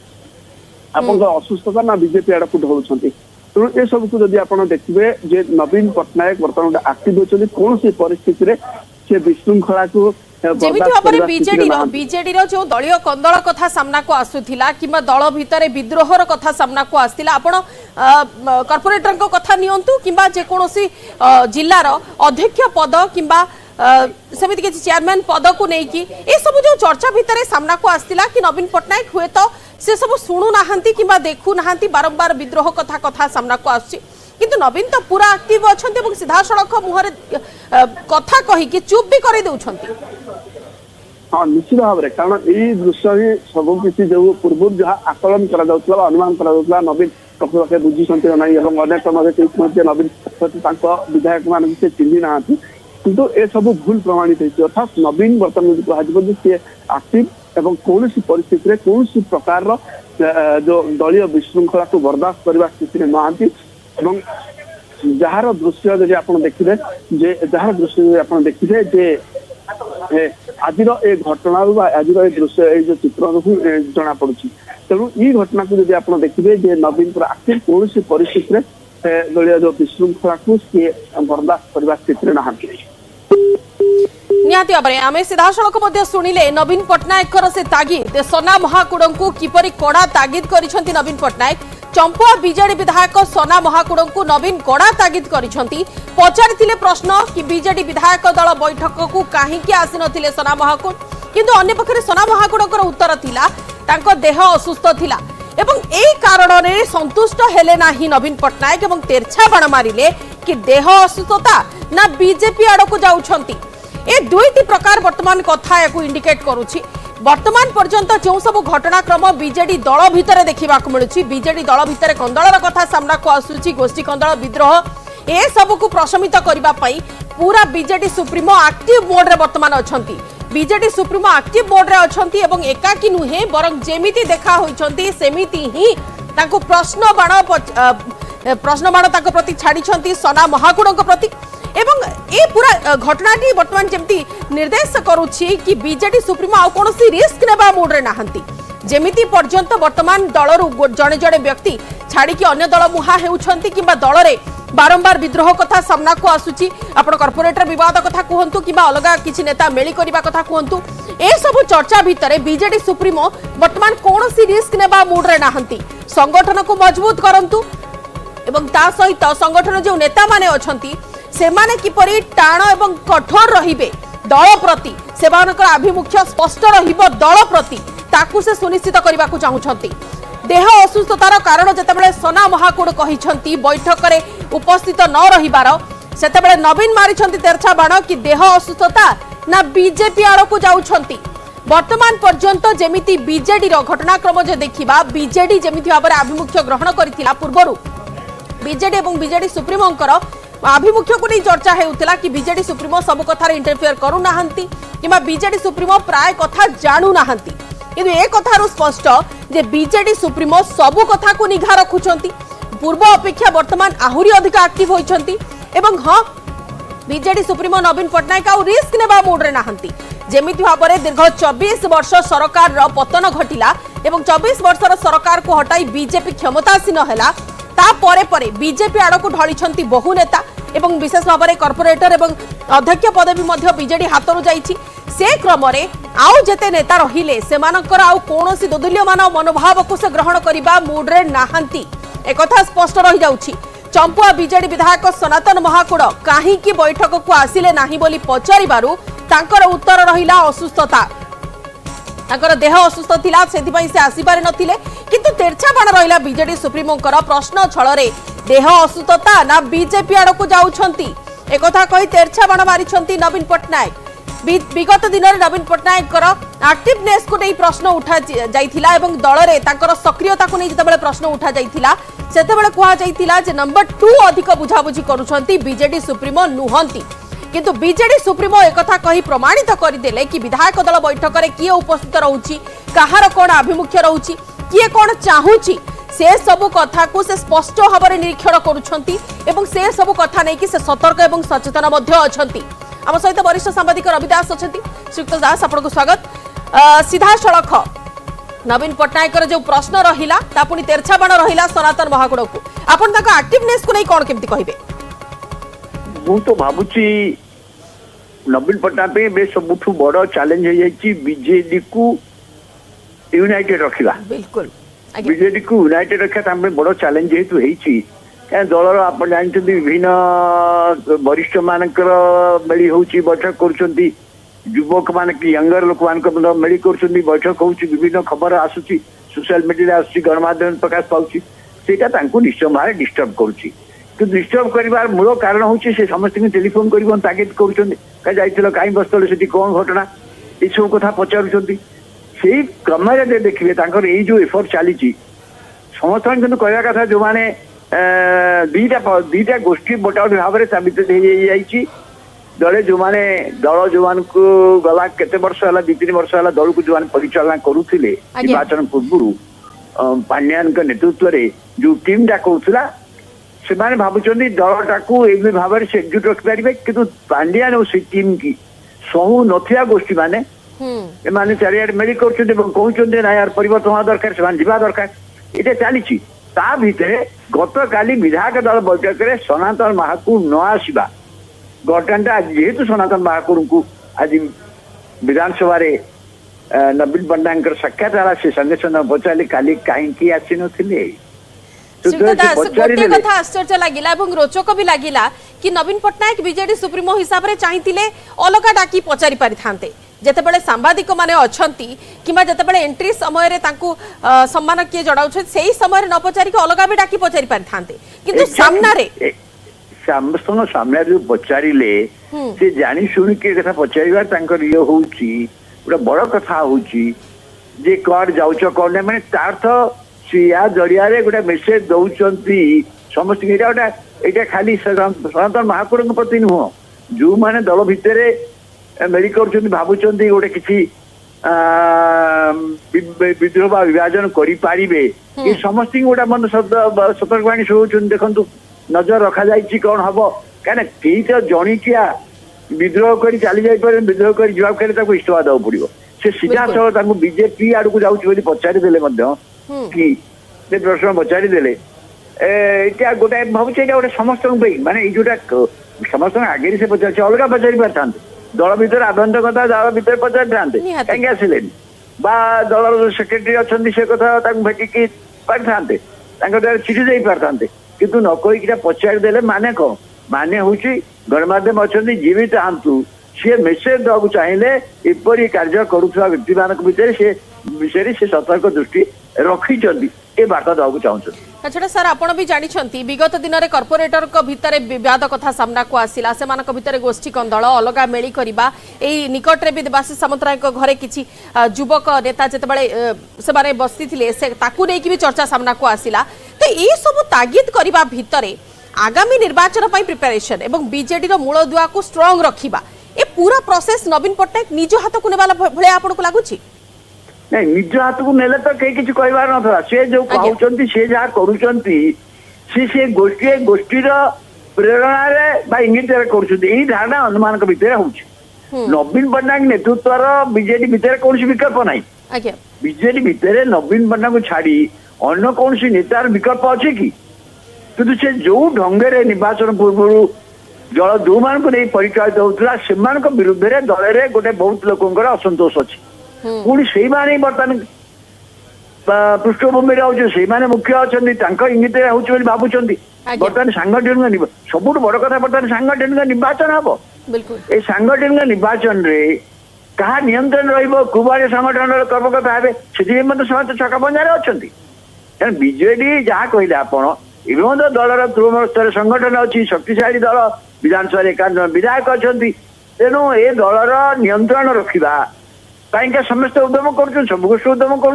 आप असुस्थता ना बीजेपी आड़ को ढोल तेणु ये सब को जब आप देखिए नवीन पटनायक बर्तमान गोटे आक्टिव होती कौन परिस्थिति से विशृंखला को बीजेडी जो दलीय कंदल कथा सामना को आसुथिला किंबा दल भितर विद्रोहर कथा सामना को आसथिला आपण कॉर्पोरेटर को कथा नियंतु किंबा जे कोनोसी जिल्लार अध्यक्ष पद किंबा सेमिति के चेयरमैन पद को नेकी ए सब जो चर्चा भितर सामना को आसथिला कि नवीन पटनायक हुए तो से सब सुनु नाहंती किंबा देखु नाहंती बारंबार विद्रोह कथा सामना को आछि किंतु नवीन तो पूरा एक्टिव अछंती এবং सीधा सड़क मुहर कथा कहि कि चुप भी करि दउछंती। हाँ निश्चित भाव में कारण यही दृश्य ही सब किसी जो पूर्व जहाँ आकलन करा अनुमान करा नवीन प्रकृत बुझी ना अनेक नवीन विधायक मान से चिन्ह ना किंतु ए सब भूल प्रमाणित होती अर्थात नवीन बर्तमान कह सी आक्टिव एवं कौन परिस्थिति में कौन प्रकार जो दलीय विशृंखला को बर्दाश्त करने स्थिति में नहांती जार दृश्य जब आप देखिए जार दृश्य आप देखिए जे आज ए घटना आज ए दृश्य जो चित्र जना पड़ी तेणु ये घटना को जब आप देखिए नवीन पूरा आखिर कौन परिस्थिति में दलीय जो विशृंखला को सी बर्दाश्त करने स्थिति में नहांती निहाती भाव में आम सीधा सड़क शुणिले नवीन पटनायक से तागिद सना महाकूड़ को किपरि कड़ा तागिद कर नवीन पटनायक चंपुआ बीजेडी विधायक सना महाकूड़ को नवीन कड़ा तागिद करिसेंती पचारिथिले प्रश्न कि बीजेडी विधायक दल बैठक को कहीं आसी नथिले सना महाकूड़ किंतु अन्य पक्षरे सना महाकूड़कर उत्तर थिला तांको देह असुस्थ थिला एवं एई कारण संतुष्ट हेले नाही नवीन पटनायक एवं तेरछा बाण मारिले कि देह असुस्थता ना बीजेपी आड़ को जाउछंती ए दुईटी प्रकार वर्तमान कथा या इंडिकेट करुछि वर्तमान पर्यंत जो सब घटनाक्रम बीजेडी दल भितर देखा मिलूँ बीजेडी दल भितर कंदलर कथा सामना को आसूची गोष्ठी कंदल विद्रोह ए सब को प्रशमित करने पूरा बीजेडी सुप्रीमो एक्टिव मोड रे वर्तमान अछंती बीजेडी सुप्रीमो एक्टिव मोड रे अछंती एवं एकाकी नुहे बरं जेमिति देखा होइछंती सेमिति ही ताको प्रश्न बाण ताको प्रति छाड़ी सना महाकूड़ प्रति एवं ए पूरा घटनाटी वर्तमान जमती निर्देश करुछि कि बीजेडी सुप्रीमो आ कोनोसी रिस्क नेबा मूड रे नाहंती जेमिति पर्यंत वर्तमान दलरु जणे जणे व्यक्ति छाड़ी कि अन्य दल मुहा हेउछंती किबा दल रे बारंबार विद्रोह कथा सामना को आसुची आपण कॉर्पोरेटर विवाद कथा कहंतु किबा अलगा किछि नेता मेली करबा कथा कहंतु ए सब चर्चा भितरे बीजेडी सुप्रीमो वर्तमान कोनोसी रिस्क नेबा मूड रे नाहंती संगठन को मजबूत करंतु एवं ता सहित संगठन जो नेता माने अछंती सेमाने किपरि टाण एवं कठोर रहिबे दल प्रति सेमानकर आभिमुख्य स्पष्ट रहिबो दल प्रति ताकू से सुनिश्चित करबा को चाहुछंती देह असुस्थतार कारण जतेबेले सना महाकूड़ कहिछंती बैठक रे उपस्थित न रहिबार सेतेबेले नवीन मारिछंती तेरछा बाण कि देह असुस्थता ना बीजेपी आड़ को जाउछंती वर्तमान पर्यंत जेमिति बीजेडी रो घटनाक्रम जे देखिबा बीजेडी जेमिति भाबरे आभिमुख्य ग्रहण करिथिला पूर्वरु बीजेडी एवं बीजेडी सुप्रीमोंकर आभिमुख्य को नहीं चर्चा हेउथिला कि बीजेडी सुप्रीमो सब कथा इंटरफेयर करू नाहंती किबा बीजेडी सुप्रीमो प्राय कथा जानु नाहंती किंतु ए कथारु स्पष्ट जे बीजेडी सुप्रीमो सब कथा को निघा रखुचंती पूर्व अपेक्षा वर्तमान आहुरी अधिक एक्टिव होइचंती एवं हां बीजेडी सुप्रीमो नवीन पटनायक आ रिस्क नेबा मोड रे नाहंती जेमिति भाबरे दीर्घ 24 वर्ष सरकार रो पतन घटिला एवं 24 वर्ष रो सरकार को हटाई बीजेपी क्षमतासीन हैला ता परे परे बीजेपी आड़ को ढली बहु नेता एवं विशेष भाव में कॉर्पोरेटर एवं अध्यक्ष पदवी मध्य बीजेडी हाथरू जाइछि से क्रम रे आउ जेते नेता रहिले सेमानकर आउ कोनोसी दोदुल्यमान मनोभाव को से ग्रहण करिबा मूड रे नाहंती एक कथा स्पष्ट रहि जाउछि चंपुआ बीजेडी विधायक सनातन महाकुड़ काहे की बैठक को आसिले नाही बोली पचारिबारु तांकर उत्तर रहिला असुस्थता तांकर देह असुस्थ थिला सेथिपई से आसी पारि नथिले किंतु तेरछा बाण रहिला बीजेडी सुप्रीमोंकर प्रश्न छळरे देह असुस्थता ना बीजेपी आड़ को जाउछंती एकथा कहि तेरछा बाण मारिछंती नवीन पटनायक विगत दिन में नवीन पटनायक एक्टिवनेस को नहीं प्रश्न उठा जाइथिला एवं दल रे तांकर सक्रियता को नहीं जतबेले प्रश्न उठा जाइथिला सेतेबेले कुहा जाइथिला जे नंबर 2 अधिक बुझाबुझी करूछंती बीजेडी सुप्रीमो नुहंती किंतु बीजेडी सुप्रीमो एकथा कही प्रमाणित करदेले कि विधायक दल बैठक में किए उपस्थित रहउची कहार कोन आभिमुख्य रहउची किए कोन चाहूची से सब कथा को से स्पष्ट भाव में निरीक्षण करूछंती एवं से सब कथा नहीं कि से सतर्क एवं सचेतन मध्य अछंती आम सहित वरिष्ठ सांबादिक रवि दास अछंती श्रीयुक्त दास आपको स्वागत सीधा सड़क नवीन पटनायक जो प्रश्न रहिला ता पुनी तेरछा बाण रहिला सनातन महाकुड़ को आपण ताका एक्टिवनेस को नहीं कोन केमती कहिबे मु तो भाबुची नवीन पटनायक बे सबुठु बड़ चैलेंज हो जाइए बीजेडी को यूनाइटेड रखा बिल्कुल बीजेडी को यूनाइटेड रखा बड़ चैलेंज जेहेतु होती क्या दलर आप जानते विभिन्न वरिष्ठ मानकर मेली होची बैठक कर युवक मान यंगर लोक मान मेली कर बैठक हो विभिन्न खबर आसूची सोशल मीडिया आसूची गणमाध्यम प्रकाश पाऊँ सेटा निश्चय भाव डिस्टर्ब करुच्ची कि डिस्टर्ब कर मूल कारण हूँ से समस्त टेलीफोन कर तागिद कर कहीं बसते से कौन घटना ये सब कथा पचार से क्रम देखिए यही जो एफर्ट चली समस्त कहवा कथा जो मैंने दीटा गोष्ठी मोटा भाव में दले जो मैंने दल जो मान को गला केते वर्ष है 2-3 वर्ष है दल को जो मैंने परिचालना करुले निर्वाचन पूर्व पांड्यान नेतृत्व में जो टीम टा करूला से भावुं दलटा को एभली भाव से एकजुट रखिपारे कि पांड्यान और से टीम की सहु नथिया गोष्ठी माने एमाने चारियाडे मेली कहते कहते ना यार परिवर्तन होगा दरकार से जा दरकार ये चली ता भितर गत काली विधायक दल बैठक में सनातन महाकुड़ न आसवा घटना जेहेतु सनातन महाकुड़ को आज विधानसभा नवीन पटनायक साक्षात है से संगे संगे पचारे काली कहीं आसी नथिले गोटे कथा आश्चर्य लगिला रोचक भी लगिला कि नवीन पटनायक बीजेडी सुप्रीमो हिसाब से चाहिए अलग डाकी पचारि पारि थांते जेतेबेले सांबादिक माने अछंती किबा जेतेबेले एंट्री समय रे तांकू सम्मान किए जडाउ छ सेही समय रे न पचारि के अलगा भी डाकी पचारि पारि थांते किंतु सामना रे समस्तन सामने जो पचारिले से जानी सुनी के कथा पचारिबा तांकर ये होउची पूरा बड़ कथा होउची जे कर जाउछ कोने माने तार्थ सिया जरिया रे गोटे मेसेज दउचंती समस्त एटा खाली सनातन महाकुड़ के प्रति नुह जो माने दल भितरे मेरी कर भावुं गोटे किसी विद्रोह बा विभाजन करें ये समस्त गोटा मन सतर्कवाणी शुण देखु नजर रखा जाइए कौन हम कहीं कई तो जणिकिया विद्रोह कर चली जापर विद्रोह कर जवाब इस्तफा देवा पड़ो से सीधा सह बीजेपी आड़ को जाऊँगी पचारिदे कि प्रश्न पचारिदे ये गोटे भावुँ गोटे समस्त माने जोटा समस्त आगे से पचार अलग पचारि पारि था दल भर आभ्यंतरता दल भर पचारि था कहीं आसिले दल सेक्रेटरी अच्छा से कथा भेटिकी पारि था द्वारा चिठी दे पारि था किंतु न कहीकि पचारिदे माने कौन माने हूँ गणमाध्यम अच्छा जी भी चाहतु सी मेसेज देवा चाहिए एपरी कार्य करुवा व्यक्ति मान विषय से सतर्क दृष्टि रखी ये बार्ता देवा चाहते अच्छा सर आपण भी जानी विगत दिन में कॉर्पोरेटर भितर विवाद कथा सामना को आसिला से भितर गोष्ठी कंदल अलग मेली करवा यही निकट में भी देवाशीष सामंतराय घरे किसी युवक नेता जितेबाला से बसी भी चर्चा सामना को आसिला तो ये सब तागिद करने भितर आगामी निर्वाचन प्रिपेरेशन एवं बीजेडी मूलदुआ को स्ट्रांग रखिबा ए पूरा प्रोसेस नवीन पट्टनायक निज हाथ को नेबाला भले आपन को लागुची नहीं निज हाथ को नेले तो कई किसी कहबार नथला से जो कहउचंती से जा करूचंती से गोष्ठीर प्रेरणा रे बा इंगित रे करूचंती एही धारणा अनुमान के भीतर होउची नवीन पट्टनायक नेतृत्वर बीजेडी भीतर कौन विकल्प नहीं बीजेडी भीतर नवीन पट्टनायक को छाड़ी अन्य कौन नेतार विकल्प अच्छे कि किंतु से जो ढंगे निर्वाचन पूर्व दल जो मान परिचालित होता से विरुद्ध दल में गोटे बहुत लोक असंतोष अच्छी पुणी से बर्तमान पृष्ठभूमि से मुख्य अच्छा इंगित भावुं बर्तमान सांगठनिक सब बड़ कथा बर्तमान सांगठनिक निर्वाचन हम ये सांगठनिक निर्वाचन रे कहा नियंत्रण रुबाड़ी संगठन कर्मकर्ता हे से छका पंजारे अच्छा बीजेडी जहाँ कहले आपण एवं दलर तृणमूल स्तर संगठन अच्छी शक्तिशाली दल विधानसभा 51 जन विधायक अच्छा तेणु ए दलर नियंत्रण रखा कहीं समस्त उद्यम कर सब गोष्ठी उद्यम कर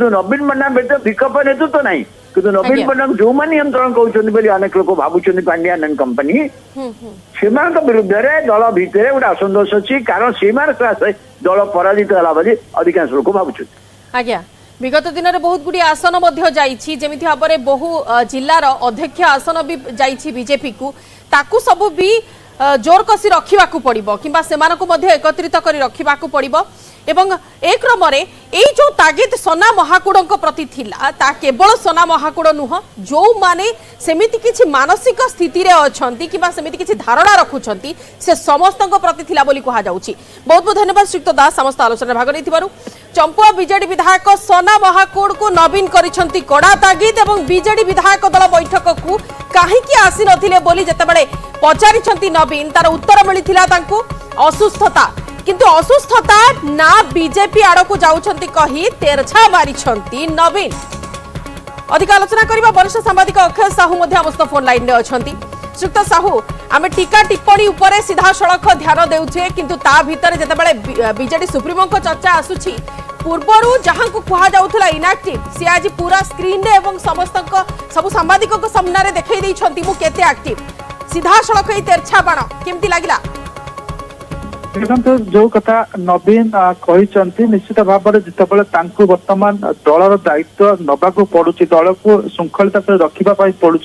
नवीन पट्टनायक विकल्प नेतृत्व नहीं किंतु नवीन पट्टनायक जो मैंने नियंत्रण कर अनेक लोक भावुं पांड्यान एंड कंपनी से विरुद्ध दल भितर गोटे असंतोष अच्छी कारण से दल पराजित है अधिकांश लोक भावुं आज्ञा विगत दिन में बहुत गुड़ी आसन जमी भाव में बहु जिलार अध्यक्ष आसन भी जाइछि बीजेपी को ताकू सब भी जोर कसी रखा पड़ो कि एकत्रित कर रखा पड़ो एवं एक क्रम जो तागिद सना महाकूड़ प्रति थिला ता केवल सना महाकूड़ नुह जो माने सेमिति किछि मानसिक स्थिति रे अछंती किबा सेमिति किछि धारणा रखुछंती से समस्त प्रति थिला बोली कहा जाउछि। बहुत बहुत धन्यवाद श्रीयुक्त दास समस्त आलोचना भाग लेथिबारु। चंपुआ बीजेडी विधायक सना महाकूड़ को नवीन करिछंती कड़ा तागिद एवं बीजेडी विधायक दल बैठक को काहेकि आसी नथिले बोली जतेबेले पचारिछंती नवीन तार उत्तर मिलिथिला तांको असुस्थता किंतु असुस्थता ना बीजेपी आड़ को जाउछंती कही तेरछा मारिछंती नवीन। अधिक आलोचना करबा वरिष्ठ सांबादिक अक्षय साहू मध्ये अवस्था फोन लाइन रे अछंती। श्रीयुक्त साहू आमे टीका टिप्पणी उपरे सीधा सड़क ध्यान देउछे किंतु ता भीतर जतेबेले बीजेडी सुप्रीमो को चर्चा आसुछि पूर्वरु जहां को कहा जाउथला इनएक्टिव से आज पूरा स्क्रीन रे एवं समस्त सब सांबादिक को सामने रे देखै दैछंती मु केते एक्टिव सीधा सड़क ए तेरछा बाण केमती लागिला देखो जो कथा नवीन कही निश्चित भाव में जिते बर्तमान दलर दायित्व नवाक पड़ू दल को श्रृंखलित रखा पड़ू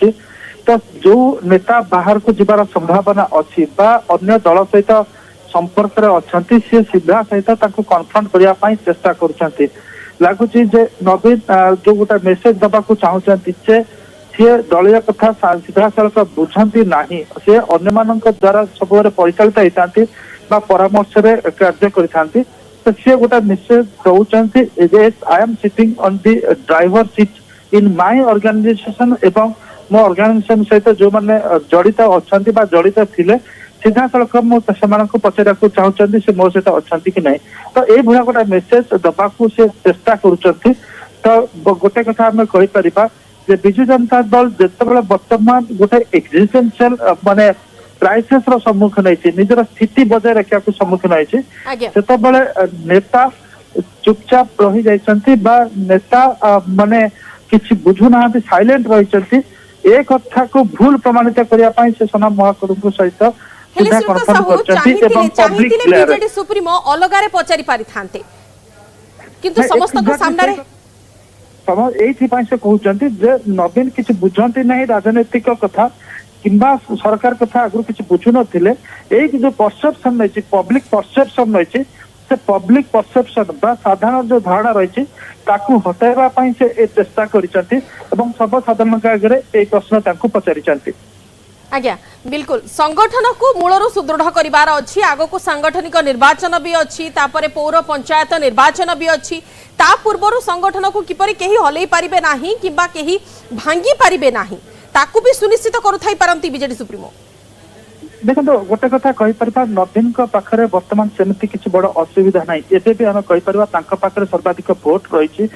तो जो नेता बाहर को जीवार संभावना अच्छी अन्य दल सहित संपर्क अच्छा सी सीधा सहित कन्फ्रंट करने चेष्टा कर लगुच नवीन जो गोटे मेसेज दबाक चाहूँगी सी दलीय कथा सीधा सड़क बुझाती ना सी अन्य द्वारा सब परिचालित होती परामर्श कार्य करते तो सी गोटे मेसेज दौरान I am sitting on the driver seat in my organization एवं मो ऑर्गेनाइजेशन सहित जो मैंने जड़ित अच्छा जड़ित थिले सीधा सड़क मुझे पचारा चाहूँगी से मो सहित अच्छा कि नहीं तो ये भाया गोटे मेसेज दबाक से चेष्टा कर तो गोटे कथा आम कहीपर विजु जनता दल जिते बर्तमान गोटे एक्जिस्टेंशियल माने क्राइसिस रो सम्मुखीन होती निजर स्थिति बजाय रखा सम्मुखीन होते नेता चुपचाप रही जाइछंती बा नेता माने किछि बुझु ना साइलेंट रही ए कथा को भूल प्रमाणित करने से सोना महाकुड़ सहित सीधा कन्फर्म करछंती एवं पब्लिक बीजेडी सुप्रीमो अलगारे पचारि पारि थांते किंतु समस्त को सामने रे से कहते जे नवीन किछि बुझंती नहीं राजनीतिक कथा किंबा सरकार कथा आगु किसी बुझु नथिले एक जो परसेप्शन रही पब्लिक परसेप्शन रही से पब्लिक परसेप्शन बा साधारण जो धारणा रही ताकू हटाइबा पई से ए चेष्टा करिसंती एवं सब साधारण आगे ए प्रश्न ताकू पचारिसंती। आज्ञा बिल्कुल संगठन को मूलरू सुदृढ़ करिवार अछि आगो को सांगठनिक निर्वाचन भी अछि तापरे पौर पंचायत निर्वाचन भी अछि ता पूर्वरु संगठन को किपरि केही हलै पारिबे नाही किबा केही भांगी पारिबे नाही ताकू भी सुनिश्चित करुथाई पारंती बीजेडी सुप्रीमो देखो गोटे कथा कहीपर नवीन पाखे बर्तमान सेमती किसी बड़ असुविधा ना एबे भी आम कहीपर पाखे सर्वाधिक भोट रही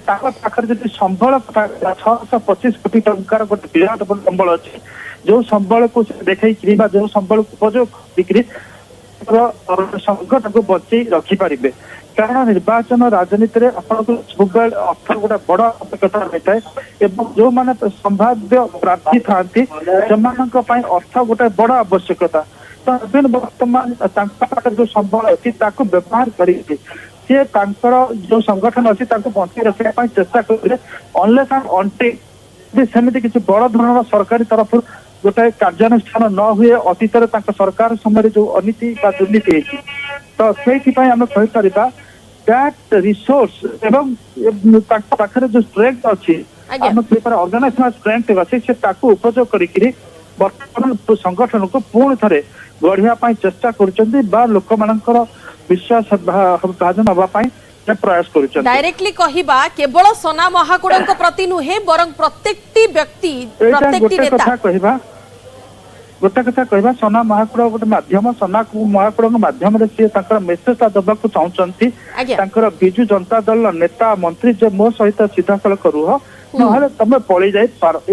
पाखे संबल 625 कोटी टंकार गोटे विराट बड़ संबल अच्छी जो संबल को देखी जो संबल उपयोग बिक्री संकट को बचे रखिपारे कारण निर्वाचन राजनीति में आपको सब अर्थ गोटे बड़ आवश्यकता रहता है जो माने संभाव्य प्रार्थी था से अर्थ गोटे बड़ आवश्यकता तो नवीन वर्तमान जो संबल अच्छी व्यवहार करेंगे सी जो संगठन अच्छी बंची रखा चेष्टा करेंगे अनलेस एंड अंटिल सेमती किसी बड़ धरण सरकारी तरफ गोटे कार्यानुष्ठान न हुए अतीत सरकार समय जो अनीति दुर्नीति तो से आम कहीपर दैट रिसोर्स एवं पाखे जो स्ट्रेंथ अच्छी आम कहीपर ऑर्गेनाइजेशनल स्ट्रेंथ अच्छी से उपयोग करके वर्तमान संगठन को पुणी थे गढ़िया चेष्टा कर लोक मानकर विश्वास भाजन हाँपाई प्रयास कर डायरेक्टली कहबा केवल सोना महाकुड़ प्रति नुहे बरं प्रत्येक व्यक्ति गोटे कथा कहवा सोना महाकुड़ गोटे माध्यम सोना महाकुड़ माध्यम सी मेसेज देवाक चाहते विजु जनता दल नेता मंत्री जो मो सहित सीधा सड़क रुह ना तुम पलि जाए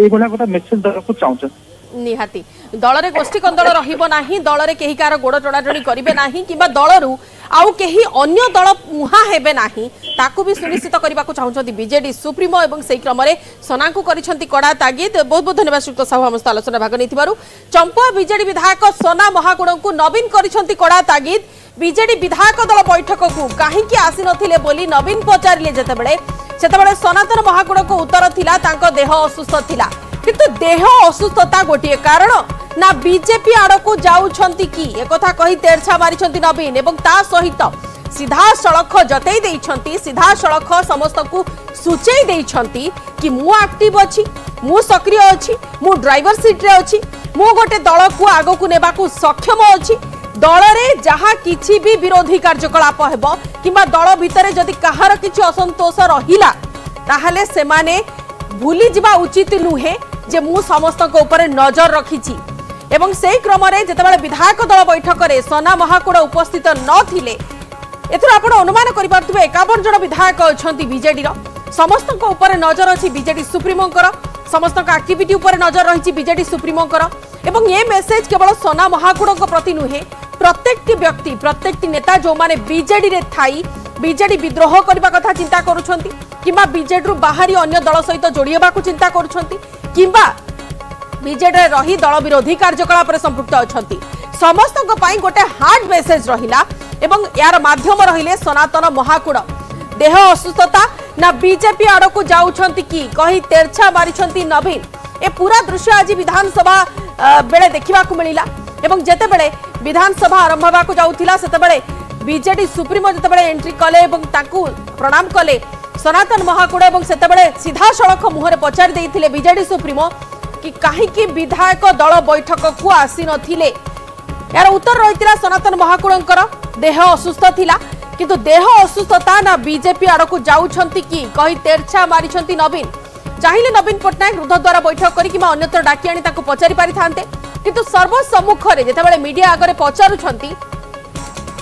गोटे मेसेज देवाक चाहते निहाती दल रे गोष्ठी कंदल रहिबो नाही दल रे केही कार गोड़ टणाटणी करिवे नाही किबा दलरु आउ केही अन्य दल मुहा हेबे नाही ताकू भी सुनिश्चित करबा को चाहउछथि बीजेडी सुप्रीमो एवं सेही क्रम रे सोना को करिसंती कड़ा तागिद बहुत बहुत धन्यवाद श्रीयुक्त साहू हमस्त आलोचना भाग नैथिबारु चंपा बीजेडी विधायक सोना महाकुड़ को नवीन करिसंती कड़ा तागिद बीजेडी विधायक दल बैठक को काहे की आसी नथिले बोली नवीन पचारिले जेतेबेले सनातन महाकुड़ को उत्तर थिला तांको देह असुस्थ थिला किंतु देह असुस्थता गोटे कारण ना बीजेपी आड़ को जाउछंती की एकथा कही तेरछा मारिछंती नवीन एवं ता सहित सीधा सड़क जतई देइछंती सीधा सड़क समस्त को सूचई देइछंती कि मु एक्टिव अछि मु सक्रिय अछि मु ड्राइवर सीट रे अछि मु गोटे दल को आगो को नेबा को सक्षम अछि दल रे जहा किछि भी विरोधी कार्यकलाप हेबो किबा दल भितरे जदि कहार किछि असंतोष रहिला ताहाले से माने भूली जिबा उचित नुहे जे मु समस्त को ऊपर नजर रखिछि एवं सेही क्रम रे जेतेबेले विधायक दल बैठक रे सोना महाकुड़ उपस्थित नथिले एथर आपण अनुमान करि पारथुबे 51 जन विधायक अछंती बीजेडी रो समस्त को ऊपर नजर अछि बीजेडी सुप्रीमो कर समस्त का एक्टिविटी ऊपर नजर रहिछि बीजेडी सुप्रीमो कर एवं ये मेसेज केवल सोना महाकुड़ को प्रति नुहे प्रत्येक व्यक्ति प्रत्येक नेता जो माने बीजेडी रे थाई बीजेडी विद्रोह करबा कथा चिंता करूछंती किबा बीजेडी रु बाहरी अन्य दल सहित जोड़िबा को चिंता करूछंती किबा बीजेडी रे रही दल विरोधी कार्यकलाप रे संपृक्त अछंती समस्त को पाई गोटे हार्ड मेसेज रहिला एवं यार माध्यम रहिले सनातन महाकुड़ देह असुस्थता ना बीजेपी आड़ को जाउछंती की कही तेरछा मारिछंती नवीन ए पूरा दृश्य आज विधानसभा बेले देखिबा को मिलिला एवं जेते बेले विधानसभा आरंभ होबा को जाउथिला सेते बेले बीजेडी सुप्रीमो जेते बेले एंट्री कले एवं ताकू प्रणाम कले सनातन महाकुड़ एवं सेते बेले सीधा सड़क मुहरे पचारि देइथिले बीजेडी सुप्रीमो कि काहे की विधायक दल बैठक को आसी नथिले यार उत्तर रहितिला सनातन महाकुड़ंकर देह असुस्थ थिला किंतु देह असुस्थता ना बीजेपी आड़ को जाउछंती की कही तेरछा मारिछंती नवीन चाहिले नवीन पटनायक रुद्धद्वारा बैठक करी किमा अन्यत्र डाकी आनी ताको पचारि पारि थांते किंतु सर्वसम्मुख रे जेतेबेले मीडिया आगरे पचारुछंती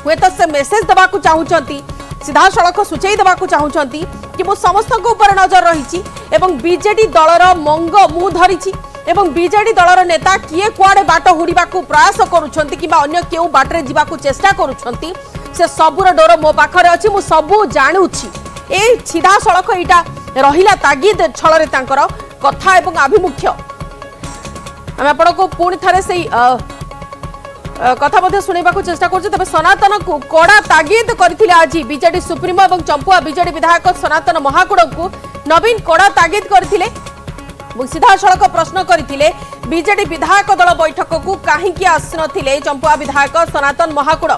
हुए तो से मेसेज दबा को चाहूछंती सीधा सड़क सूचई दबा को चाहूछंती कि मो समस्त को ऊपर नजर रहिछि एवं बीजेडी दलर मंग मु धरिछि एवं बीजेडी दलर नेता किए कुआडे बाट हुड़िबा को प्रयास करूछंती किबा अन्य केउ बाटरे जिबा को चेष्टा करूछंती से सबुर डोर मो पाखरे अछि मु सबु जानुछि ए सीधा सड़क एटा रहिला तागिद छलरे तांकर कथा एवं आभिमुख्य हम आपण को पूर्ण थारे से कथा मध्ये सुनेबा को चेष्टा करछु तबे सनातन को कड़ा तागिद करथिले आज बीजेडी सुप्रीमो एवं चंपुआ बीजेडी विधायक सनातन महाकुड़ को नवीन कड़ा तागिद करथिले सीधा सड़क प्रश्न करथिले बीजेडी विधायक दल बैठक को काहे की आसनथिले चंपुआ विधायक सनातन महाकुड़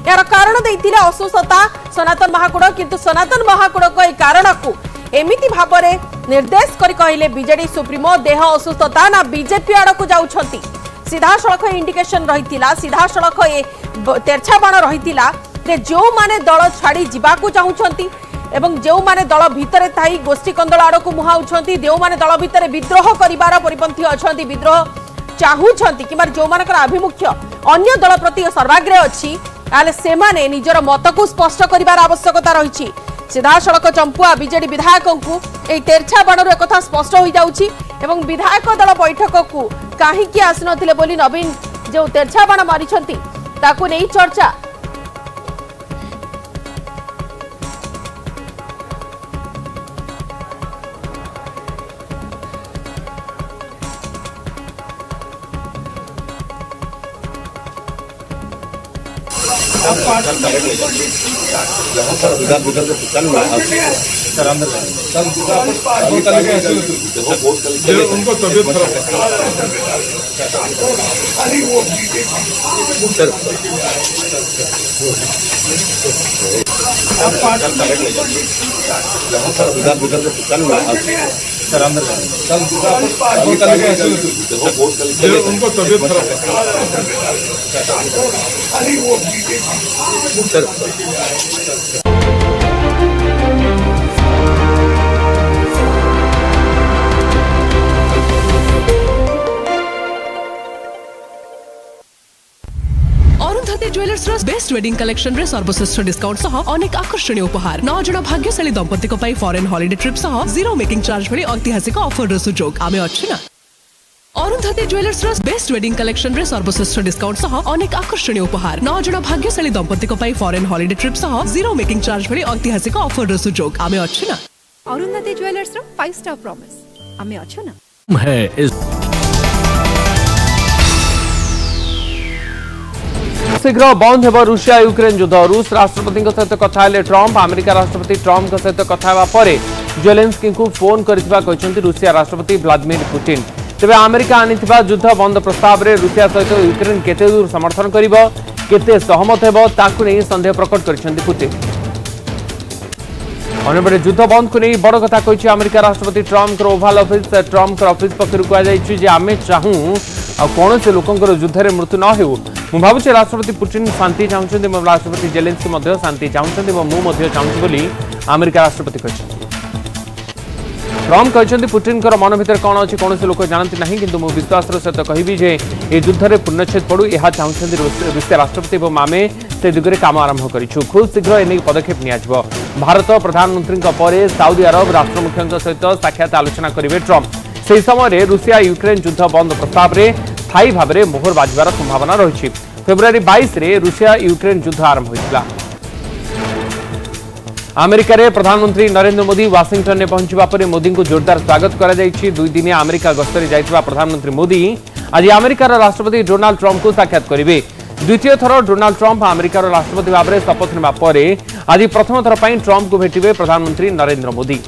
यार कारण देइथिले असुस्थता सनातन महाकुड़ किंतु सनातन महाकुड़ को ए कारण को एमिति भाबरे निर्देश करी कहिले बीजेडी सुप्रीमो देह असुस्थता ना बीजेपी आड़ को जाउछंती सीधा सड़क इंडिकेशन रहितिला सीधा सड़क ए तेरछा बाण रहितिला जे जो माने दल छाड़ी जिबा को चाहउछंती एवं जो माने दल भितरे थाई गोष्ठी कंदल आड़ को मुहाउछंती जो माने दल भितरे विद्रोह करिवार परिपंथी अछंती विद्रोह चाहूछंती किमा जो मानकर आभिमुख्य अन्य दल प्रति सर्वाग्रे अछि आले से माने निजर मत को स्पष्ट करिवार आवश्यकता रहिछि सीधा सड़क चंपुआ बीजेडी विधायकों को ए तेरछा बाणर एक कथा स्पष्ट हो जाउछि एवं विधायक दल बैठक को काहे की आसनथिले बोली नवीन जो तेरछा बाण मारिछंती ताकू नै चर्चा उनको तबियत उनको तबियत Arundhati jewellers best wedding collection रे सर्वश्रेष्ठ डिस्काउंट सह अनेक आकर्षणीय उपहार 9 जण भाग्यशाली दंपति को पाई फॉरेन हॉलिडे ट्रिप सह जीरो मेकिंग चार्ज भली ऐतिहासिक ऑफर रो सुजोग आमे अछि ना। Arundhati jewellers best wedding collection रे सर्वश्रेष्ठ डिस्काउंट सह अनेक आकर्षणीय उपहार 9 जण भाग्यशाली दंपति को पाई फॉरेन हॉलिडे ट्रिप सह जीरो मेकिंग चार्ज भली ऐतिहासिक ऑफर रो सुजोग आमे अछि ना। अरुंधति ज्वेलर्स रो 5 स्टार प्रॉमिस आमे अछि ना। शीघ्र बंद हेब रूसिया यूक्रेन युद्ध। रूस राष्ट्रपति सहित कथा हेले ट्रंप। अमेरिका राष्ट्रपति ट्रंप सहित कथा हेबा परे जेलेंस्की को फोन करथिबा कहछन्ती रूसिया राष्ट्रपति व्लादिमीर पुतिन। तेबे अमेरिका आनिथिबा युद्ध बंद प्रस्ताव रे रूसिया सहित यूक्रेन केते दूर समर्थन करिवो केते सहमत हेबो ताकु नै संदेह प्रकट करछन्ती पुतिन। अन्यबेले युद्ध बंद को नहीं बड़ कथा कही अमेरिका राष्ट्रपति ट्रंप ओभाल ऑफिस ट्रंप ऑफिस पक्षर कहुई आम चाहूँ कौन से लोकंर युद्ध में मृत्यु न हो। मु भावुँ राष्ट्रपति पुतिन शांति चाहते राष्ट्रपति जेलेंस्की शांति चाहते मुझे चाहूँ अमेरिका राष्ट्रपति कहते। ट्रंप कहते पुतिन मन भर कौन अच्छी कौन से लोक जानती ना कि विश्वास सहित कहबी जे ये युद्ध में पूर्णच्छेद पड़ू यह चाहते रूसिया राष्ट्रपति और आम से दिगरे काम आरंभ करूँ। खूब शीघ्र एने पदक्षेप नियाजिबो। भारत प्रधानमंत्री पर साउदी अरब राष्ट्रमुख्यों सहित साक्षात आलोचना करेंगे ट्रंप। से समय रूसिया यूक्रेन युद्ध बंद प्रस्ताव में स्थायी भाव में मोहर बाजिबार संभावना रही। फेब्रुआरी 22 रे रूसिया यूक्रेन युद्ध आरंभ होता। अमेरिका रे प्रधानमंत्री नरेंद्र मोदी वाशिंगटन में पहुंचवा पर मोदी को जोरदार स्वागत करा जायछि। 2 दिनिया अमेरिका गस्तरे जाइतबा प्रधानमंत्री मोदी आज अमेरिकार राष्ट्रपति डोनाल्ड ट्रंप को साक्षात करेंगे। द्वितीय थर डोनाल्ड ट्रंप अमेरिकार राष्ट्रपति भाव में शपथ नेबा परे आज प्रथम थर ट्रंप को भेटिबे प्रधानमंत्री नरेंद्र मोदी।